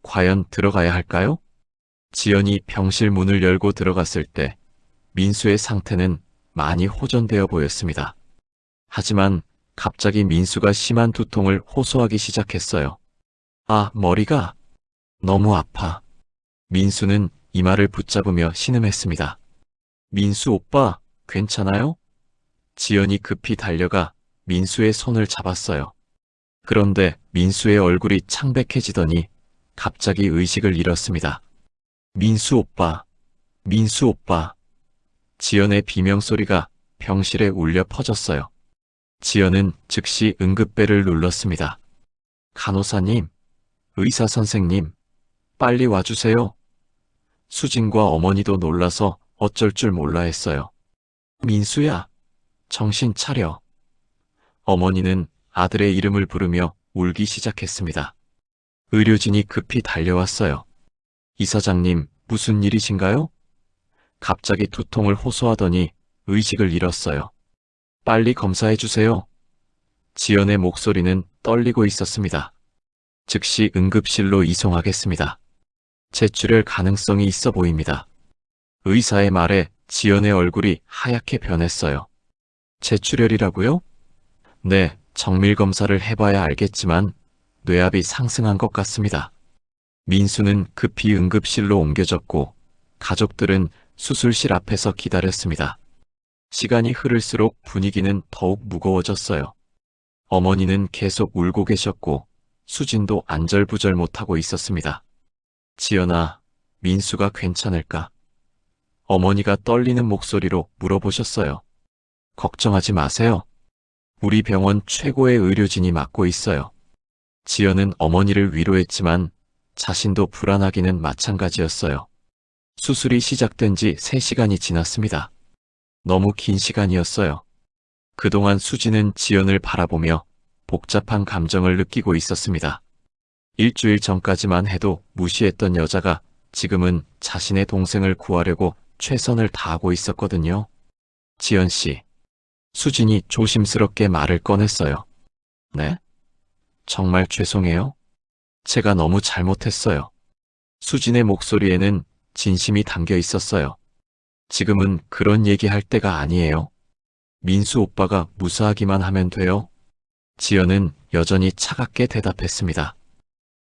과연 들어가야 할까요? 지연이 병실 문을 열고 들어갔을 때 민수의 상태는 많이 호전되어 보였습니다. 하지만 갑자기 민수가 심한 두통을 호소하기 시작했어요. 아, 머리가 너무 아파. 민수는 이마를 붙잡으며 신음했습니다. 민수 오빠, 괜찮아요? 지연이 급히 달려가 민수의 손을 잡았어요. 그런데 민수의 얼굴이 창백해지더니 갑자기 의식을 잃었습니다. 민수 오빠, 민수 오빠. 지연의 비명소리가 병실에 울려 퍼졌어요. 지연은 즉시 응급벨을 눌렀습니다. 간호사님, 의사 선생님, 빨리 와주세요. 수진과 어머니도 놀라서 어쩔 줄 몰라 했어요. 민수야, 정신 차려. 어머니는 아들의 이름을 부르며 울기 시작했습니다. 의료진이 급히 달려왔어요. 이사장님, 무슨 일이신가요? 갑자기 두통을 호소하더니 의식을 잃었어요. 빨리 검사해 주세요. 지연의 목소리는 떨리고 있었습니다. 즉시 응급실로 이송하겠습니다. 재출혈 가능성이 있어 보입니다. 의사의 말에 지연의 얼굴이 하얗게 변했어요. 재출혈이라고요? 네, 정밀 검사를 해봐야 알겠지만 뇌압이 상승한 것 같습니다. 민수는 급히 응급실로 옮겨졌고 가족들은 수술실 앞에서 기다렸습니다. 시간이 흐를수록 분위기는 더욱 무거워졌어요. 어머니는 계속 울고 계셨고 수진도 안절부절 못하고 있었습니다. 지연아, 민수가 괜찮을까? 어머니가 떨리는 목소리로 물어보셨어요. 걱정하지 마세요. 우리 병원 최고의 의료진이 맡고 있어요. 지연은 어머니를 위로했지만 자신도 불안하기는 마찬가지였어요. 수술이 시작된 지 3시간이 지났습니다. 너무 긴 시간이었어요. 그동안 수진은 지연을 바라보며 복잡한 감정을 느끼고 있었습니다. 일주일 전까지만 해도 무시했던 여자가 지금은 자신의 동생을 구하려고 최선을 다하고 있었거든요. 지연 씨. 수진이 조심스럽게 말을 꺼냈어요. 네? 정말 죄송해요. 제가 너무 잘못했어요. 수진의 목소리에는 진심이 담겨 있었어요. 지금은 그런 얘기할 때가 아니에요. 민수 오빠가 무사하기만 하면 돼요. 지연은 여전히 차갑게 대답했습니다.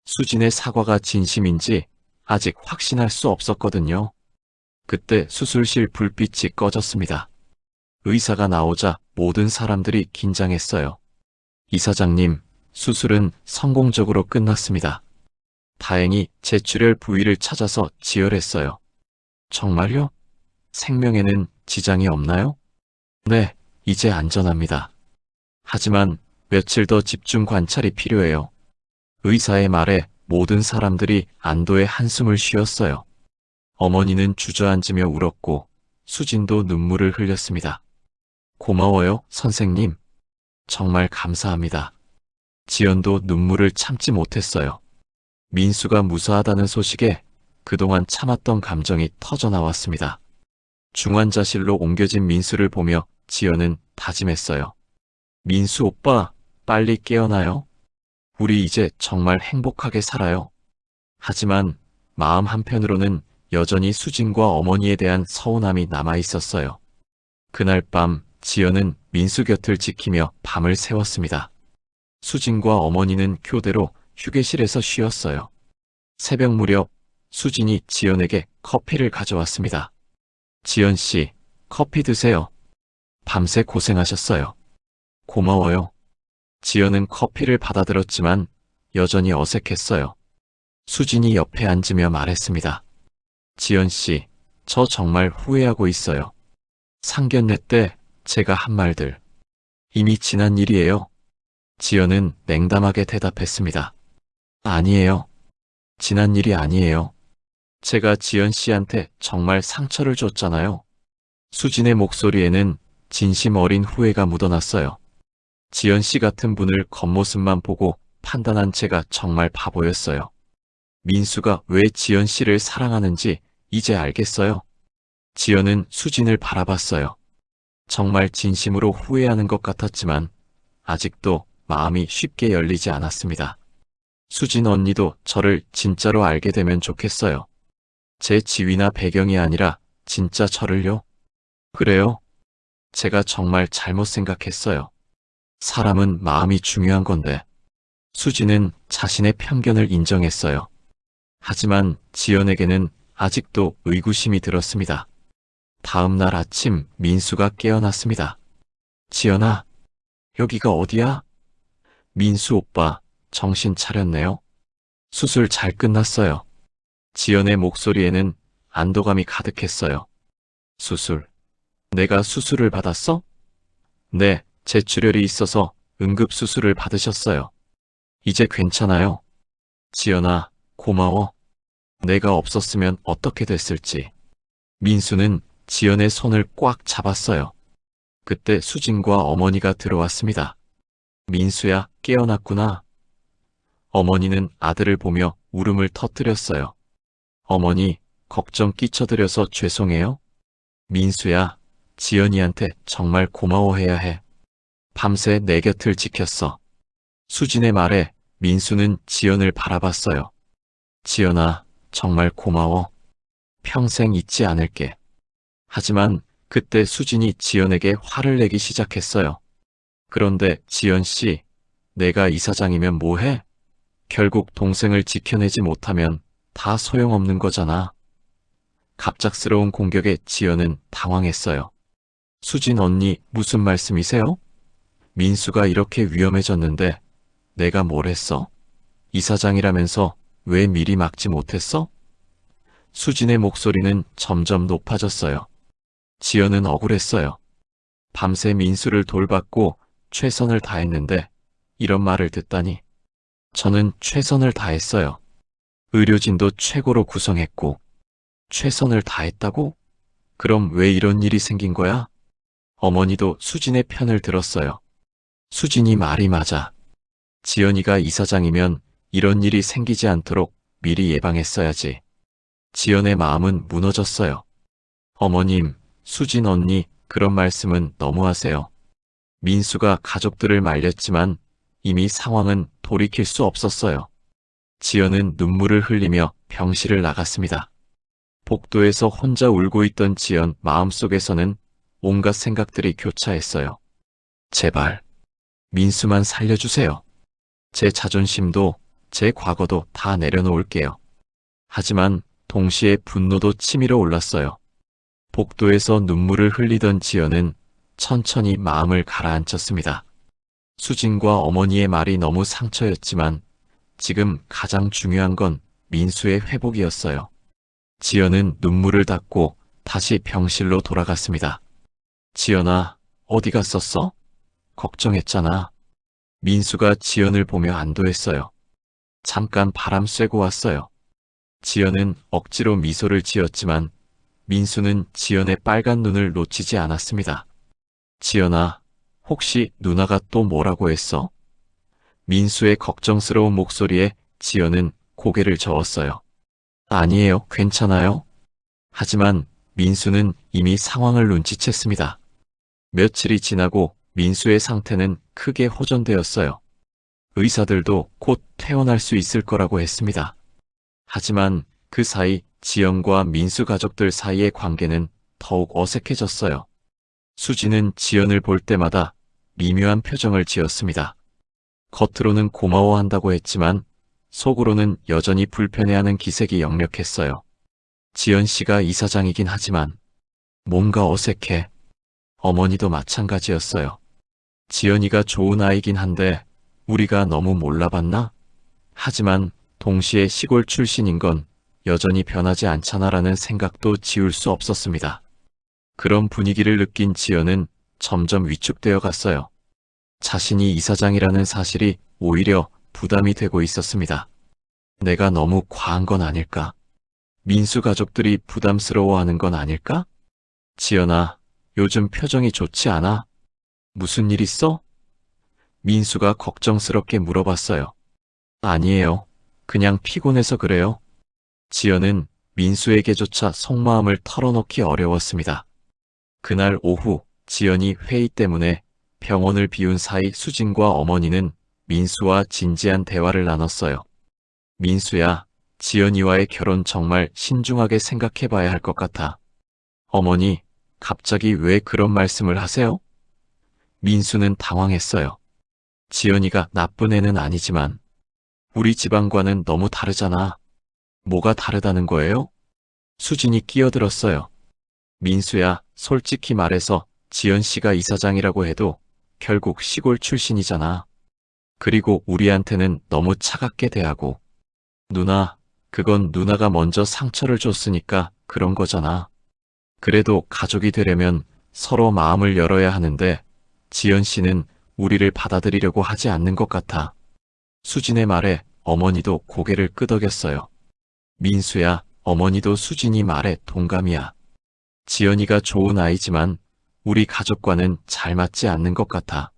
수진의 사과가 진심인지 아직 확신할 수 없었거든요. 그때 수술실 불빛이 꺼졌습니다. 의사가 나오자 모든 사람들이 긴장했어요. 이사장님, 수술은 성공적으로 끝났습니다. 다행히 제출혈 부위를 찾아서 지혈했어요. 정말요? 생명에는 지장이 없나요? 네, 이제 안전합니다. 하지만 며칠 더 집중 관찰이 필요해요. 의사의 말에 모든 사람들이 안도의 한숨을 쉬었어요. 어머니는 주저앉으며 울었고 수진도 눈물을 흘렸습니다. 고마워요, 선생님. 정말 감사합니다. 지연도 눈물을 참지 못했어요. 민수가 무사하다는 소식에 그동안 참았던 감정이 터져나왔습니다. 중환자실로 옮겨진 민수를 보며 지연은 다짐했어요. 민수 오빠, 빨리 깨어나요. 우리 이제 정말 행복하게 살아요. 하지만 마음 한편으로는 여전히 수진과 어머니에 대한 서운함이 남아 있었어요. 그날 밤 지연은 민수 곁을 지키며 밤을 새웠습니다. 수진과 어머니는 교대로 휴게실에서 쉬었어요. 새벽 무렵 수진이 지연에게 커피를 가져왔습니다. 지연 씨, 커피 드세요. 밤새 고생하셨어요. 고마워요. 지연은 커피를 받아들었지만 여전히 어색했어요. 수진이 옆에 앉으며 말했습니다. 지연 씨, 저 정말 후회하고 있어요. 상견례 때 제가 한 말들. 이미 지난 일이에요. 지연은 냉담하게 대답했습니다. 아니에요. 지난 일이 아니에요. 제가 지연 씨한테 정말 상처를 줬잖아요. 수진의 목소리에는 진심 어린 후회가 묻어났어요. 지연 씨 같은 분을 겉모습만 보고 판단한 제가 정말 바보였어요. 민수가 왜 지연 씨를 사랑하는지 이제 알겠어요. 지연은 수진을 바라봤어요. 정말 진심으로 후회하는 것 같았지만 아직도 마음이 쉽게 열리지 않았습니다. 수진 언니도 저를 진짜로 알게 되면 좋겠어요. 제 지위나 배경이 아니라 진짜 저를요. 그래요. 제가 정말 잘못 생각했어요. 사람은 마음이 중요한 건데. 수진은 자신의 편견을 인정했어요. 하지만 지연에게는 아직도 의구심이 들었습니다. 다음 날 아침 민수가 깨어났습니다. 지연아, 여기가 어디야? 민수 오빠, 정신 차렸네요. 수술 잘 끝났어요. 지연의 목소리에는 안도감이 가득했어요. 수술. 내가 수술을 받았어? 네, 제출혈이 있어서 응급수술을 받으셨어요. 이제 괜찮아요. 지연아, 고마워. 내가 없었으면 어떻게 됐을지. 민수는 지연의 손을 꽉 잡았어요. 그때 수진과 어머니가 들어왔습니다. 민수야, 깨어났구나. 어머니는 아들을 보며 울음을 터뜨렸어요. 어머니, 걱정 끼쳐드려서 죄송해요. 민수야, 지연이한테 정말 고마워해야 해. 밤새 내 곁을 지켰어. 수진의 말에 민수는 지연을 바라봤어요. 지연아, 정말 고마워. 평생 잊지 않을게. 하지만 그때 수진이 지연에게 화를 내기 시작했어요. 그런데 지연 씨, 내가 이사장이면 뭐해? 결국 동생을 지켜내지 못하면 다 소용없는 거잖아. 갑작스러운 공격에 지연은 당황했어요. 수진 언니, 무슨 말씀이세요? 민수가 이렇게 위험해졌는데 내가 뭘 했어? 이사장이라면서 왜 미리 막지 못했어? 수진의 목소리는 점점 높아졌어요. 지연은 억울했어요. 밤새 민수를 돌봤고 최선을 다했는데 이런 말을 듣다니. 저는 최선을 다했어요. 의료진도 최고로 구성했고. 최선을 다했다고? 그럼 왜 이런 일이 생긴 거야? 어머니도 수진의 편을 들었어요. 수진이 말이 맞아. 지연이가 이사장이면 이런 일이 생기지 않도록 미리 예방했어야지. 지연의 마음은 무너졌어요. 어머님, 수진 언니, 그런 말씀은 너무하세요. 민수가 가족들을 말렸지만 이미 상황은 돌이킬 수 없었어요. 지연은 눈물을 흘리며 병실을 나갔습니다. 복도에서 혼자 울고 있던 지연 마음속에서는 온갖 생각들이 교차했어요. 제발, 민수만 살려주세요. 제 자존심도 제 과거도 다 내려놓을게요. 하지만 동시에 분노도 치밀어 올랐어요. 복도에서 눈물을 흘리던 지연은 천천히 마음을 가라앉혔습니다. 수진과 어머니의 말이 너무 상처였지만 지금 가장 중요한 건 민수의 회복이었어요. 지연은 눈물을 닦고 다시 병실로 돌아갔습니다. 지연아, 어디 갔었어? 걱정했잖아. 민수가 지연을 보며 안도했어요. 잠깐 바람 쐬고 왔어요. 지연은 억지로 미소를 지었지만 민수는 지연의 빨간 눈을 놓치지 않았습니다. 지연아, 혹시 누나가 또 뭐라고 했어? 민수의 걱정스러운 목소리에 지연은 고개를 저었어요. 아니에요, 괜찮아요. 하지만 민수는 이미 상황을 눈치챘습니다. 며칠이 지나고 민수의 상태는 크게 호전되었어요. 의사들도 곧 퇴원할 수 있을 거라고 했습니다. 하지만 그 사이 지연과 민수 가족들 사이의 관계는 더욱 어색해졌어요. 수지는 지연을 볼 때마다 미묘한 표정을 지었습니다. 겉으로는 고마워한다고 했지만 속으로는 여전히 불편해하는 기색이 역력했어요. 지연 씨가 이사장이긴 하지만 뭔가 어색해. 어머니도 마찬가지였어요. 지연이가 좋은 아이긴 한데 우리가 너무 몰라봤나? 하지만 동시에 시골 출신인 건 여전히 변하지 않잖아라는 생각도 지울 수 없었습니다. 그런 분위기를 느낀 지연은 점점 위축되어 갔어요. 자신이 이사장이라는 사실이 오히려 부담이 되고 있었습니다. 내가 너무 과한 건 아닐까? 민수 가족들이 부담스러워하는 건 아닐까? 지연아, 요즘 표정이 좋지 않아? 무슨 일 있어? 민수가 걱정스럽게 물어봤어요. 아니에요. 그냥 피곤해서 그래요. 지연은 민수에게조차 속마음을 털어놓기 어려웠습니다. 그날 오후 지연이 회의 때문에 병원을 비운 사이 수진과 어머니는 민수와 진지한 대화를 나눴어요. 민수야, 지연이와의 결혼 정말 신중하게 생각해봐야 할 것 같아. 어머니, 갑자기 왜 그런 말씀을 하세요? 민수는 당황했어요. 지연이가 나쁜 애는 아니지만 우리 집안과는 너무 다르잖아. 뭐가 다르다는 거예요? 수진이 끼어들었어요. 민수야, 솔직히 말해서 지연 씨가 이사장이라고 해도 결국 시골 출신이잖아. 그리고 우리한테는 너무 차갑게 대하고. 누나, 그건 누나가 먼저 상처를 줬으니까 그런 거잖아. 그래도 가족이 되려면 서로 마음을 열어야 하는데 지연 씨는 우리를 받아들이려고 하지 않는 것 같아. 수진의 말에 어머니도 고개를 끄덕였어요. 민수야, 어머니도 수진이 말에 동감이야. 지연이가 좋은 아이지만 우리 가족과는 잘 맞지 않는 것 같아.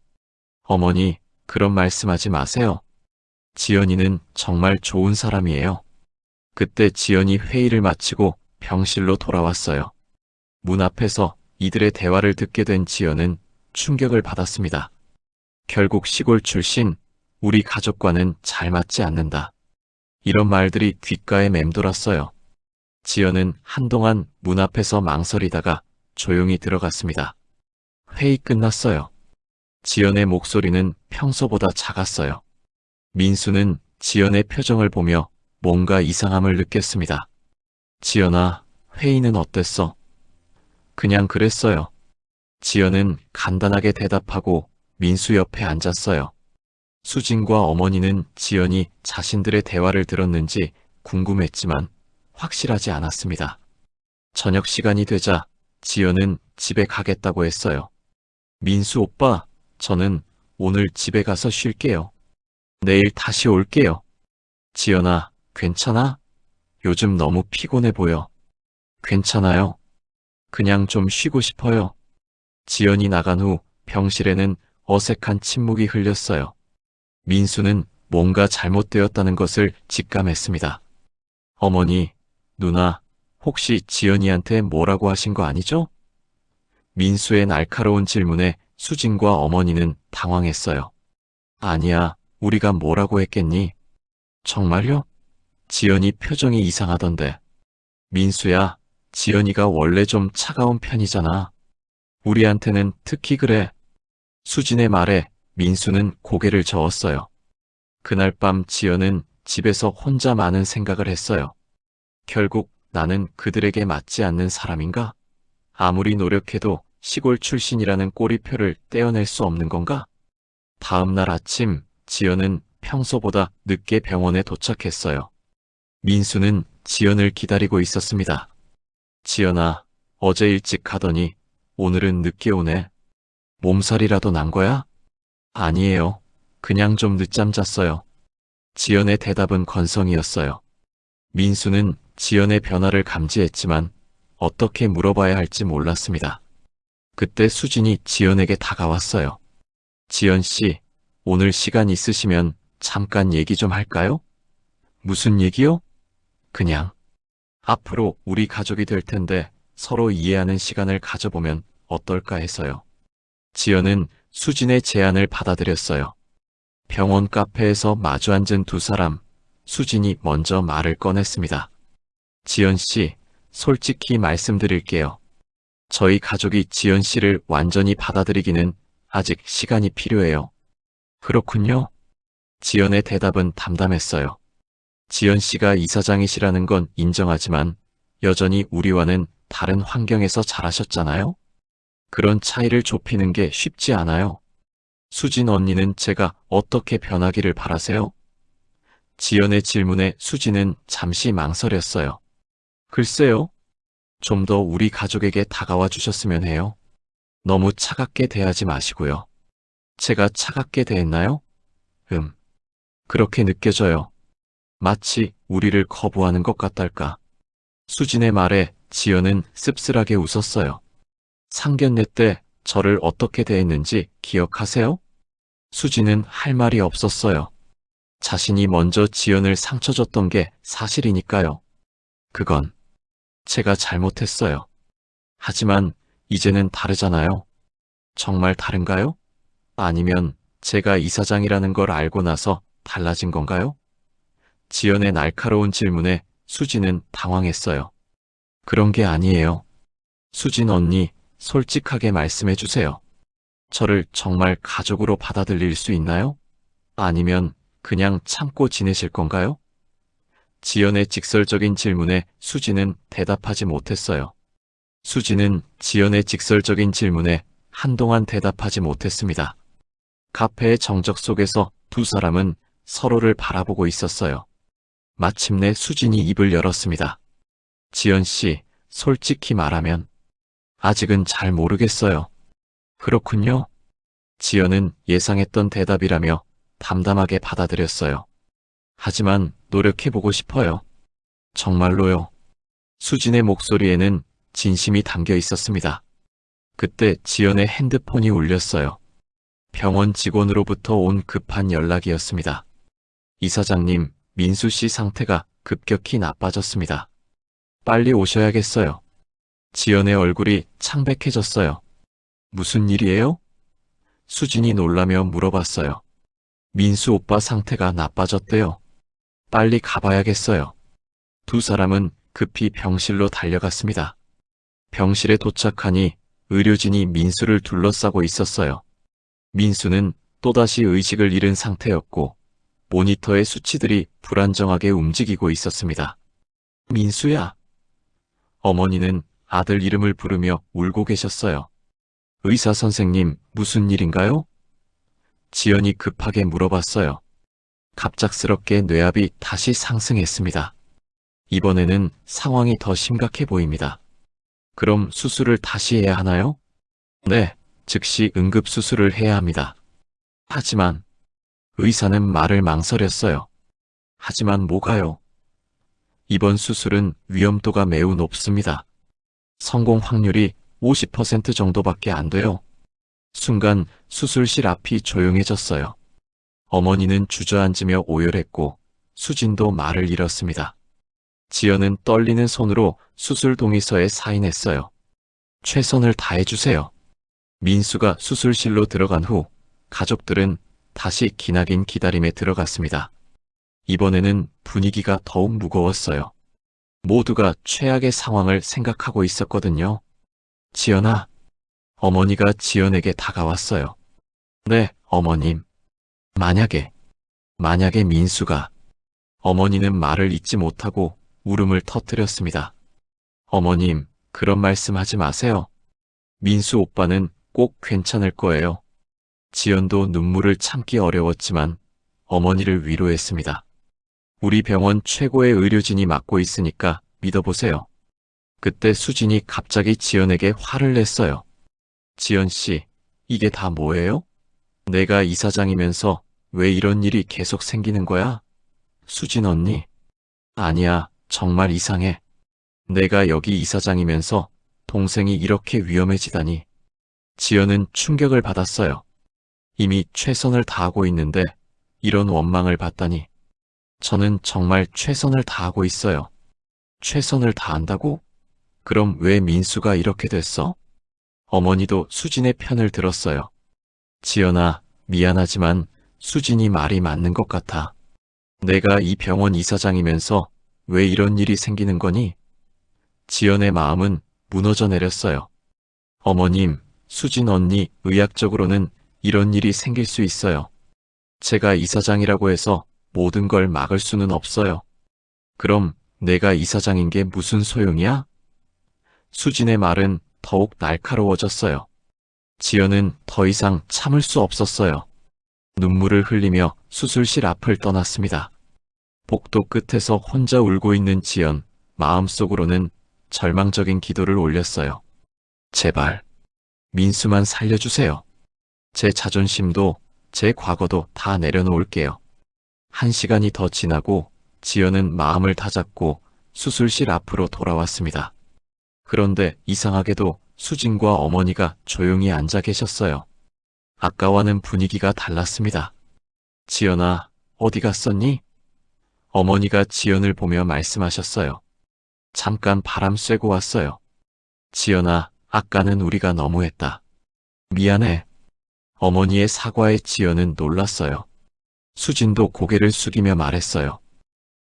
어머니, 그런 말씀하지 마세요. 지연이는 정말 좋은 사람이에요. 그때 지연이 회의를 마치고 병실로 돌아왔어요. 문 앞에서 이들의 대화를 듣게 된 지연은 충격을 받았습니다. 결국 시골 출신, 우리 가족과는 잘 맞지 않는다. 이런 말들이 귓가에 맴돌았어요. 지연은 한동안 문 앞에서 망설이다가 조용히 들어갔습니다. 회의 끝났어요. 지연의 목소리는 평소보다 작았어요. 민수는 지연의 표정을 보며 뭔가 이상함을 느꼈습니다. 지연아, 회의는 어땠어? 그냥 그랬어요. 지연은 간단하게 대답하고 민수 옆에 앉았어요. 수진과 어머니는 지연이 자신들의 대화를 들었는지 궁금했지만 확실하지 않았습니다. 저녁 시간이 되자 지연은 집에 가겠다고 했어요. 민수 오빠, 저는 오늘 집에 가서 쉴게요. 내일 다시 올게요. 지연아, 괜찮아? 요즘 너무 피곤해 보여. 괜찮아요. 그냥 좀 쉬고 싶어요. 지연이 나간 후 병실에는 어색한 침묵이 흘렸어요. 민수는 뭔가 잘못되었다는 것을 직감했습니다. 어머니, 누나, 혹시 지연이한테 뭐라고 하신 거 아니죠? 민수의 날카로운 질문에 수진과 어머니는 당황했어요. 아니야, 우리가 뭐라고 했겠니? 정말요? 지연이 표정이 이상하던데. 민수야, 지연이가 원래 좀 차가운 편이잖아. 우리한테는 특히 그래. 수진의 말에 민수는 고개를 저었어요. 그날 밤 지연은 집에서 혼자 많은 생각을 했어요. 결국 나는 그들에게 맞지 않는 사람인가? 아무리 노력해도 시골 출신이라는 꼬리표를 떼어낼 수 없는 건가? 다음 날 아침 지연은 평소보다 늦게 병원에 도착했어요. 민수는 지연을 기다리고 있었습니다. 지연아, 어제 일찍 가더니 오늘은 늦게 오네. 몸살이라도 난 거야? 아니에요. 그냥 좀 늦잠 잤어요. 지연의 대답은 건성이었어요. 민수는 지연의 변화를 감지했지만 어떻게 물어봐야 할지 몰랐습니다. 그때 수진이 지연에게 다가왔어요. 지연 씨, 오늘 시간 있으시면 잠깐 얘기 좀 할까요? 무슨 얘기요? 그냥. 앞으로 우리 가족이 될 텐데 서로 이해하는 시간을 가져보면 어떨까 해서요. 지연은 수진의 제안을 받아들였어요. 병원 카페에서 마주 앉은 두 사람, 수진이 먼저 말을 꺼냈습니다. 지연 씨, 솔직히 말씀드릴게요. 저희 가족이 지연 씨를 완전히 받아들이기는 아직 시간이 필요해요. 그렇군요. 지연의 대답은 담담했어요. 지연 씨가 이사장이시라는 건 인정하지만 여전히 우리와는 다른 환경에서 자라셨잖아요. 그런 차이를 좁히는 게 쉽지 않아요. 수진 언니는 제가 어떻게 변하기를 바라세요? 지연의 질문에 수진은 잠시 망설였어요. 글쎄요. 좀 더 우리 가족에게 다가와 주셨으면 해요. 너무 차갑게 대하지 마시고요. 제가 차갑게 대했나요? 그렇게 느껴져요. 마치 우리를 거부하는 것 같달까. 수진의 말에 지연은 씁쓸하게 웃었어요. 상견례 때 저를 어떻게 대했는지 기억하세요? 수진은 할 말이 없었어요. 자신이 먼저 지연을 상처 줬던 게 사실이니까요. 그건 제가 잘못했어요. 하지만 이제는 다르잖아요. 정말 다른가요? 아니면 제가 이사장이라는 걸 알고 나서 달라진 건가요? 지연의 날카로운 질문에 수진은 당황했어요. 그런 게 아니에요. 수진 언니, 솔직하게 말씀해 주세요. 저를 정말 가족으로 받아들일 수 있나요? 아니면 그냥 참고 지내실 건가요? 지연의 직설적인 질문에 수진은 대답하지 못했어요. 수진은 지연의 직설적인 질문에 한동안 대답하지 못했습니다. 카페의 정적 속에서 두 사람은 서로를 바라보고 있었어요. 마침내 수진이 입을 열었습니다. 지연 씨, 솔직히 말하면 아직은 잘 모르겠어요. 그렇군요. 지연은 예상했던 대답이라며 담담하게 받아들였어요. 하지만 노력해보고 싶어요. 정말로요. 수진의 목소리에는 진심이 담겨 있었습니다. 그때 지연의 핸드폰이 울렸어요. 병원 직원으로부터 온 급한 연락이었습니다. 이사장님, 민수 씨 상태가 급격히 나빠졌습니다. 빨리 오셔야겠어요. 지연의 얼굴이 창백해졌어요. 무슨 일이에요? 수진이 놀라며 물어봤어요. 민수 오빠 상태가 나빠졌대요. 빨리 가봐야겠어요. 두 사람은 급히 병실로 달려갔습니다. 병실에 도착하니 의료진이 민수를 둘러싸고 있었어요. 민수는 또다시 의식을 잃은 상태였고 모니터의 수치들이 불안정하게 움직이고 있었습니다. 민수야. 어머니는 아들 이름을 부르며 울고 계셨어요. 의사 선생님, 무슨 일인가요? 지연이 급하게 물어봤어요. 갑작스럽게 뇌압이 다시 상승했습니다. 이번에는 상황이 더 심각해 보입니다. 그럼 수술을 다시 해야 하나요? 네, 즉시 응급수술을 해야 합니다. 하지만 의사는 말을 망설였어요. 하지만 뭐가요? 이번 수술은 위험도가 매우 높습니다. 성공 확률이 50% 정도밖에 안 돼요. 순간 수술실 앞이 조용해졌어요. 어머니는 주저앉으며 오열했고 수진도 말을 잃었습니다. 지연은 떨리는 손으로 수술 동의서에 사인했어요. 최선을 다해주세요. 민수가 수술실로 들어간 후 가족들은 다시 기나긴 기다림에 들어갔습니다. 이번에는 분위기가 더욱 무거웠어요. 모두가 최악의 상황을 생각하고 있었거든요. 지연아. 어머니가 지연에게 다가왔어요. 네, 어머님. 만약에 민수가. 어머니는 말을 잇지 못하고 울음을 터뜨렸습니다. 어머님, 그런 말씀 하지 마세요. 민수 오빠는 꼭 괜찮을 거예요. 지연도 눈물을 참기 어려웠지만 어머니를 위로했습니다. 우리 병원 최고의 의료진이 맡고 있으니까 믿어보세요. 그때 수진이 갑자기 지연에게 화를 냈어요. 지연 씨, 이게 다 뭐예요? 내가 이사장이면서 왜 이런 일이 계속 생기는 거야? 수진 언니. 아니야, 정말 이상해. 내가 여기 이사장이면서 동생이 이렇게 위험해지다니. 지연은 충격을 받았어요. 이미 최선을 다하고 있는데 이런 원망을 받다니. 저는 정말 최선을 다하고 있어요. 최선을 다한다고? 그럼 왜 민수가 이렇게 됐어? 어머니도 수진의 편을 들었어요. 지연아, 미안하지만 수진이 말이 맞는 것 같아. 내가 이 병원 이사장이면서 왜 이런 일이 생기는 거니? 지연의 마음은 무너져 내렸어요. 어머님, 수진 언니, 의학적으로는 이런 일이 생길 수 있어요. 제가 이사장이라고 해서 모든 걸 막을 수는 없어요. 그럼 내가 이사장인 게 무슨 소용이야? 수진의 말은 더욱 날카로워졌어요. 지연은 더 이상 참을 수 없었어요. 눈물을 흘리며 수술실 앞을 떠났습니다. 복도 끝에서 혼자 울고 있는 지연, 마음속으로는 절망적인 기도를 올렸어요. 제발, 민수만 살려주세요. 제 자존심도 제 과거도 다 내려놓을게요. 1시간이 더 지나고 지연은 마음을 다잡고 수술실 앞으로 돌아왔습니다. 그런데 이상하게도 수진과 어머니가 조용히 앉아 계셨어요. 아까와는 분위기가 달랐습니다. 지연아, 어디 갔었니? 어머니가 지연을 보며 말씀하셨어요. 잠깐 바람 쐬고 왔어요. 지연아, 아까는 우리가 너무했다. 미안해. 어머니의 사과에 지연은 놀랐어요. 수진도 고개를 숙이며 말했어요.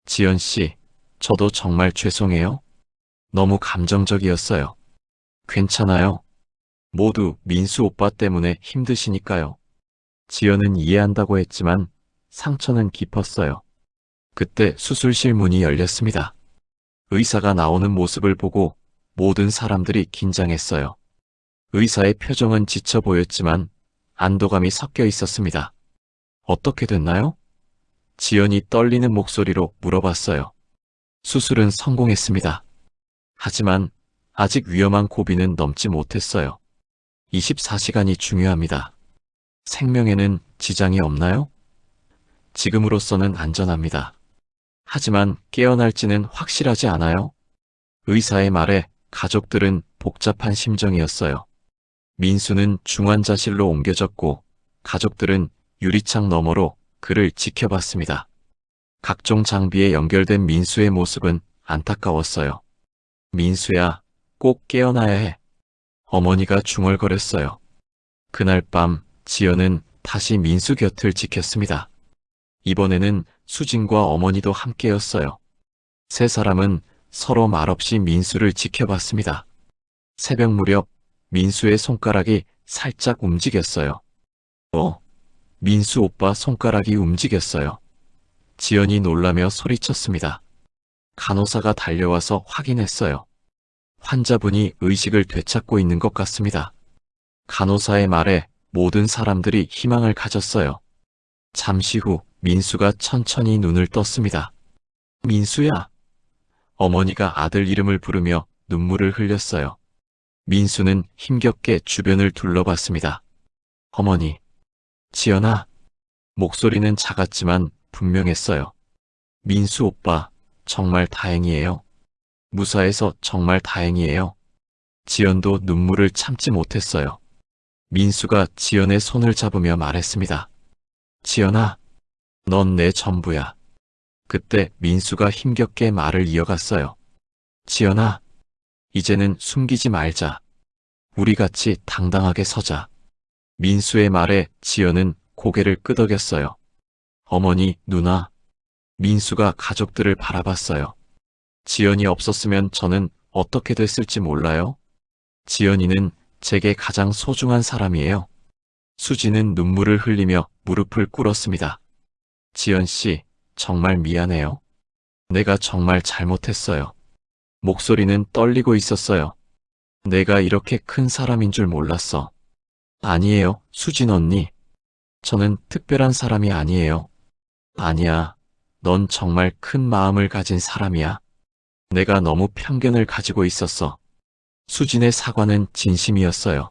지연 씨, 저도 정말 죄송해요. 너무 감정적이었어요. 괜찮아요. 모두 민수 오빠 때문에 힘드시니까요. 지연은 이해한다고 했지만 상처는 깊었어요. 그때 수술실 문이 열렸습니다. 의사가 나오는 모습을 보고 모든 사람들이 긴장했어요. 의사의 표정은 지쳐 보였지만 안도감이 섞여 있었습니다. 어떻게 됐나요? 지연이 떨리는 목소리로 물어봤어요. 수술은 성공했습니다. 하지만 아직 위험한 고비는 넘지 못했어요. 24시간이 중요합니다. 생명에는 지장이 없나요? 지금으로서는 안전합니다. 하지만 깨어날지는 확실하지 않아요. 의사의 말에 가족들은 복잡한 심정이었어요. 민수는 중환자실로 옮겨졌고 가족들은 유리창 너머로 그를 지켜봤습니다. 각종 장비에 연결된 민수의 모습은 안타까웠어요. 민수야, 꼭 깨어나야 해. 어머니가 중얼거렸어요. 그날 밤 지연은 다시 민수 곁을 지켰습니다. 이번에는 수진과 어머니도 함께였어요. 세 사람은 서로 말없이 민수를 지켜봤습니다. 새벽 무렵 민수의 손가락이 살짝 움직였어요. 민수 오빠 손가락이 움직였어요. 지연이 놀라며 소리쳤습니다. 간호사가 달려와서 확인했어요. 환자분이 의식을 되찾고 있는 것 같습니다. 간호사의 말에 모든 사람들이 희망을 가졌어요. 잠시 후 민수가 천천히 눈을 떴습니다. 민수야. 어머니가 아들 이름을 부르며 눈물을 흘렸어요. 민수는 힘겹게 주변을 둘러봤습니다. 어머니. 지연아. 목소리는 작았지만 분명했어요. 민수 오빠, 정말 다행이에요. 무사해서 정말 다행이에요. 지연도 눈물을 참지 못했어요. 민수가 지연의 손을 잡으며 말했습니다. 지연아, 넌 내 전부야. 그때 민수가 힘겹게 말을 이어갔어요. 지연아, 이제는 숨기지 말자. 우리 같이 당당하게 서자. 민수의 말에 지연은 고개를 끄덕였어요. 어머니, 누나, 민수가 가족들을 바라봤어요. 지연이 없었으면 저는 어떻게 됐을지 몰라요. 지연이는 제게 가장 소중한 사람이에요. 수지는 눈물을 흘리며 무릎을 꿇었습니다. 지연 씨, 정말 미안해요. 내가 정말 잘못했어요. 목소리는 떨리고 있었어요. 내가 이렇게 큰 사람인 줄 몰랐어. 아니에요, 수진 언니. 저는 특별한 사람이 아니에요. 아니야, 넌 정말 큰 마음을 가진 사람이야. 내가 너무 편견을 가지고 있었어. 수진의 사과는 진심이었어요.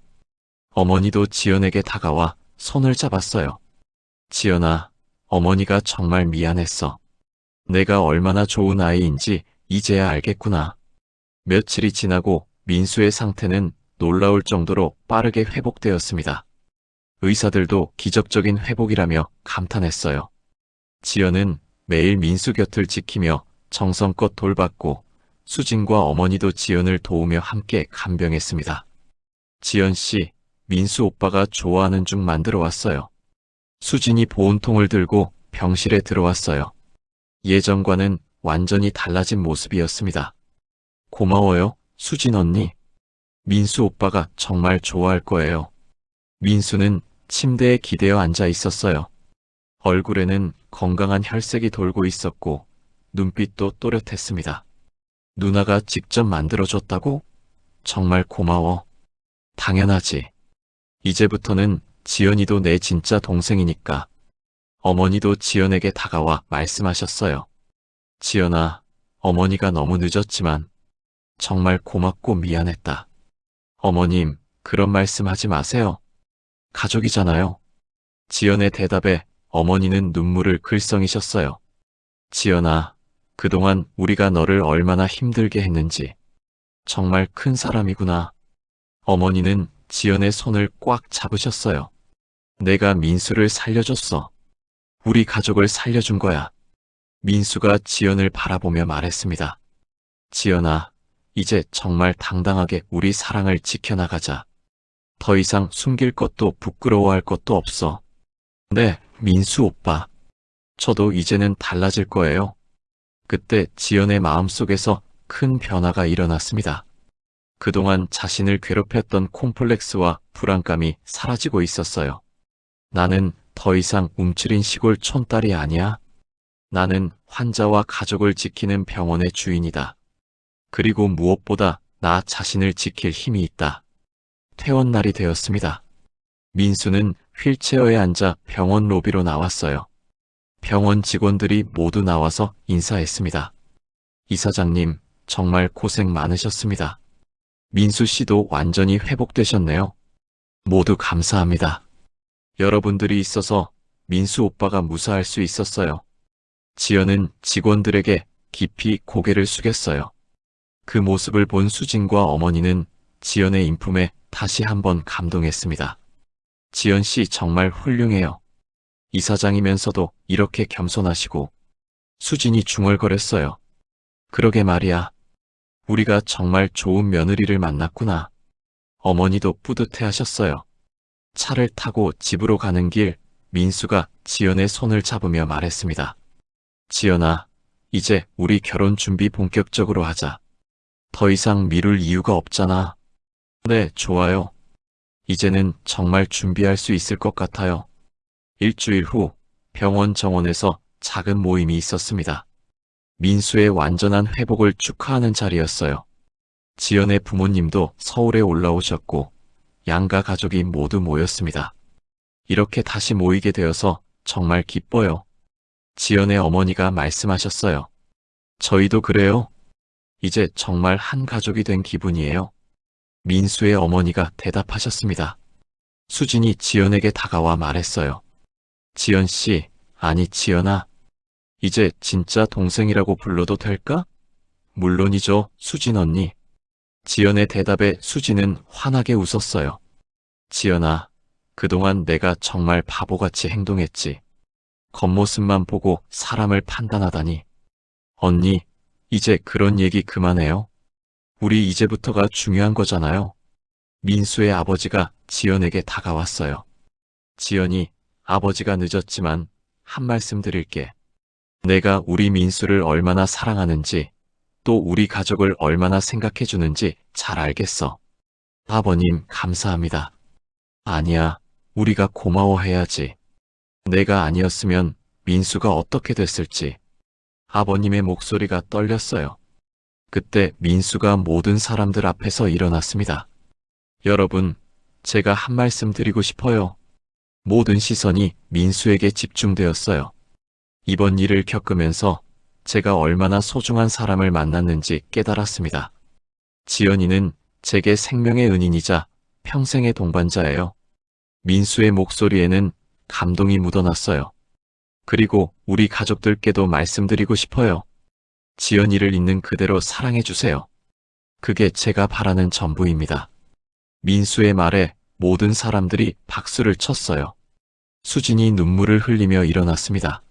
어머니도 지연에게 다가와 손을 잡았어요. 지연아, 어머니가 정말 미안했어. 내가 얼마나 좋은 아이인지 이제야 알겠구나. 며칠이 지나고 민수의 상태는 놀라울 정도로 빠르게 회복되었습니다. 의사들도 기적적인 회복이라며 감탄했어요. 지연은 매일 민수 곁을 지키며 정성껏 돌봤고 수진과 어머니도 지연을 도우며 함께 간병했습니다. 지연 씨, 민수 오빠가 좋아하는 죽 만들어 왔어요. 수진이 보온통을 들고 병실에 들어왔어요. 예전과는 완전히 달라진 모습이었습니다. 고마워요, 수진 언니. 민수 오빠가 정말 좋아할 거예요. 민수는 침대에 기대어 앉아 있었어요. 얼굴에는 건강한 혈색이 돌고 있었고 눈빛도 또렷했습니다. 누나가 직접 만들어줬다고? 정말 고마워. 당연하지. 이제부터는 지연이도 내 진짜 동생이니까. 어머니도 지연에게 다가와 말씀하셨어요. 지연아, 어머니가 너무 늦었지만 정말 고맙고 미안했다. 어머님, 그런 말씀하지 마세요. 가족이잖아요. 지연의 대답에 어머니는 눈물을 글썽이셨어요. 지연아, 그동안 우리가 너를 얼마나 힘들게 했는지. 정말 큰 사람이구나. 어머니는 지연의 손을 꽉 잡으셨어요. 내가 민수를 살려줬어. 우리 가족을 살려준 거야. 민수가 지연을 바라보며 말했습니다. 지연아, 이제 정말 당당하게 우리 사랑을 지켜나가자. 더 이상 숨길 것도 부끄러워할 것도 없어. 네, 민수 오빠. 저도 이제는 달라질 거예요. 그때 지연의 마음속에서 큰 변화가 일어났습니다. 그동안 자신을 괴롭혔던 콤플렉스와 불안감이 사라지고 있었어요. 나는 더 이상 움츠린 시골 촌딸이 아니야. 나는 환자와 가족을 지키는 병원의 주인이다. 그리고 무엇보다 나 자신을 지킬 힘이 있다. 퇴원날이 되었습니다. 민수는 휠체어에 앉아 병원 로비로 나왔어요. 병원 직원들이 모두 나와서 인사했습니다. 이사장님, 정말 고생 많으셨습니다. 민수 씨도 완전히 회복되셨네요. 모두 감사합니다. 여러분들이 있어서 민수 오빠가 무사할 수 있었어요. 지연은 직원들에게 깊이 고개를 숙였어요. 그 모습을 본 수진과 어머니는 지연의 인품에 다시 한번 감동했습니다. 지연 씨 정말 훌륭해요. 이사장이면서도 이렇게 겸손하시고. 수진이 중얼거렸어요. 그러게 말이야. 우리가 정말 좋은 며느리를 만났구나. 어머니도 뿌듯해하셨어요. 차를 타고 집으로 가는 길, 민수가 지연의 손을 잡으며 말했습니다. 지연아, 이제 우리 결혼 준비 본격적으로 하자. 더 이상 미룰 이유가 없잖아. 네, 좋아요. 이제는 정말 준비할 수 있을 것 같아요. 일주일 후 병원 정원에서 작은 모임이 있었습니다. 민수의 완전한 회복을 축하하는 자리였어요. 지연의 부모님도 서울에 올라오셨고 양가 가족이 모두 모였습니다. 이렇게 다시 모이게 되어서 정말 기뻐요. 지연의 어머니가 말씀하셨어요. 저희도 그래요. 이제 정말 한 가족이 된 기분이에요. 민수의 어머니가 대답하셨습니다. 수진이 지연에게 다가와 말했어요. 지연 씨, 아니 지연아. 이제 진짜 동생이라고 불러도 될까? 물론이죠, 수진 언니. 지연의 대답에 수진은 환하게 웃었어요. 지연아, 그동안 내가 정말 바보같이 행동했지. 겉모습만 보고 사람을 판단하다니. 언니, 이제 그런 얘기 그만해요. 우리 이제부터가 중요한 거잖아요. 민수의 아버지가 지연에게 다가왔어요. 지연이, 아버지가 늦었지만 한 말씀 드릴게. 내가 우리 민수를 얼마나 사랑하는지, 또 우리 가족을 얼마나 생각해 주는지 잘 알겠어. 아버님, 감사합니다. 아니야, 우리가 고마워해야지. 내가 아니었으면 민수가 어떻게 됐을지. 아버님의 목소리가 떨렸어요. 그때 민수가 모든 사람들 앞에서 일어났습니다. 여러분, 제가 한 말씀 드리고 싶어요. 모든 시선이 민수에게 집중되었어요. 이번 일을 겪으면서 제가 얼마나 소중한 사람을 만났는지 깨달았습니다. 지연이는 제게 생명의 은인이자 평생의 동반자예요. 민수의 목소리에는 감동이 묻어났어요. 그리고 우리 가족들께도 말씀드리고 싶어요. 지연이를 있는 그대로 사랑해주세요. 그게 제가 바라는 전부입니다. 민수의 말에 모든 사람들이 박수를 쳤어요. 수진이 눈물을 흘리며 일어났습니다.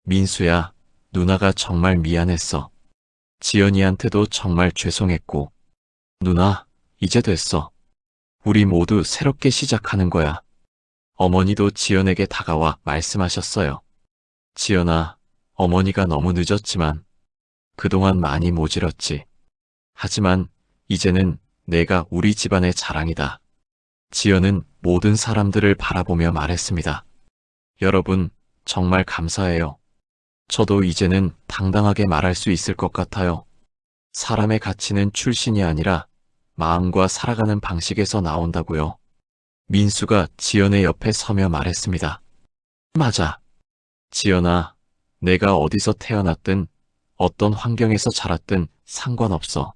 민수야, 누나가 정말 미안했어. 지연이한테도 정말 죄송했고. 누나, 이제 됐어. 우리 모두 새롭게 시작하는 거야. 어머니도 지연에게 다가와 말씀하셨어요. 지연아, 어머니가 너무 늦었지만 그동안 많이 모질었지. 하지만 이제는 내가 우리 집안의 자랑이다. 지연은 모든 사람들을 바라보며 말했습니다. 여러분, 정말 감사해요. 저도 이제는 당당하게 말할 수 있을 것 같아요. 사람의 가치는 출신이 아니라 마음과 살아가는 방식에서 나온다고요. 민수가 지연의 옆에 서며 말했습니다. 맞아. 지연아, 내가 어디서 태어났든 어떤 환경에서 자랐든 상관없어.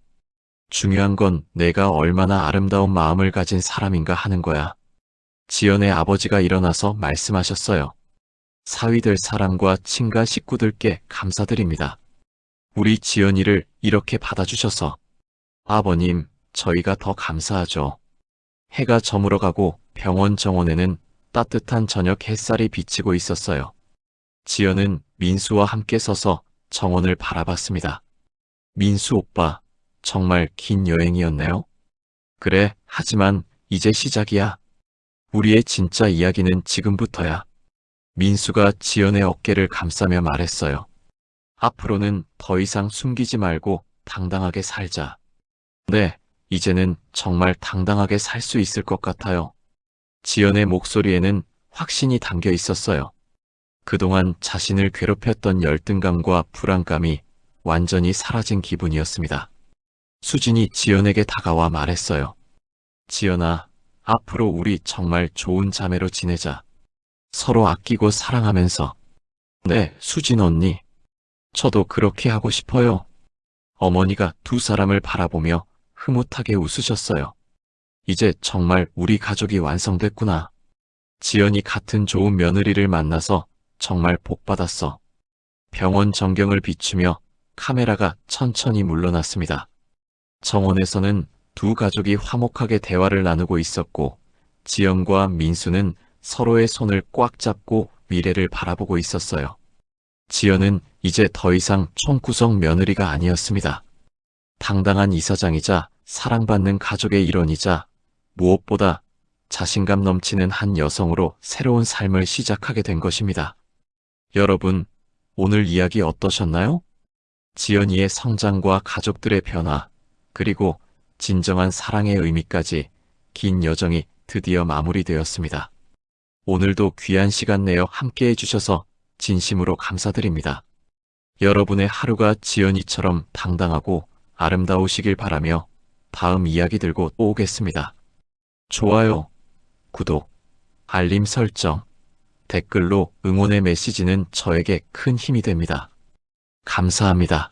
중요한 건 내가 얼마나 아름다운 마음을 가진 사람인가 하는 거야. 지연의 아버지가 일어나서 말씀하셨어요. 사위들 사람과 친가 식구들께 감사드립니다. 우리 지연이를 이렇게 받아주셔서. 아버님, 저희가 더 감사하죠. 해가 저물어가고 병원 정원에는 따뜻한 저녁 햇살이 비치고 있었어요. 지연은 민수와 함께 서서 정원을 바라봤습니다. 민수 오빠, 정말 긴 여행이었네요. 그래, 하지만 이제 시작이야. 우리의 진짜 이야기는 지금부터야. 민수가 지연의 어깨를 감싸며 말했어요. 앞으로는 더 이상 숨기지 말고 당당하게 살자. 네, 이제는 정말 당당하게 살 수 있을 것 같아요. 지연의 목소리에는 확신이 담겨 있었어요. 그동안 자신을 괴롭혔던 열등감과 불안감이 완전히 사라진 기분이었습니다. 수진이 지연에게 다가와 말했어요. 지연아, 앞으로 우리 정말 좋은 자매로 지내자. 서로 아끼고 사랑하면서. 네, 수진 언니. 저도 그렇게 하고 싶어요. 어머니가 두 사람을 바라보며 흐뭇하게 웃으셨어요. 이제 정말 우리 가족이 완성됐구나. 지연이 같은 좋은 며느리를 만나서 정말 복받았어. 병원 전경을 비추며 카메라가 천천히 물러났습니다. 정원에서는 두 가족이 화목하게 대화를 나누고 있었고, 지연과 민수는 서로의 손을 꽉 잡고 미래를 바라보고 있었어요. 지연은 이제 더 이상 총구석 며느리가 아니었습니다. 당당한 이사장이자 사랑받는 가족의 일원이자 무엇보다 자신감 넘치는 한 여성으로 새로운 삶을 시작하게 된 것입니다. 여러분, 오늘 이야기 어떠셨나요? 지연이의 성장과 가족들의 변화, 그리고 진정한 사랑의 의미까지 긴 여정이 드디어 마무리되었습니다. 오늘도 귀한 시간 내어 함께 해주셔서 진심으로 감사드립니다. 여러분의 하루가 지연이처럼 당당하고 아름다우시길 바라며 다음 이야기 들고 또 오겠습니다. 좋아요, 구독, 알림 설정, 댓글로 응원의 메시지는 저에게 큰 힘이 됩니다. 감사합니다.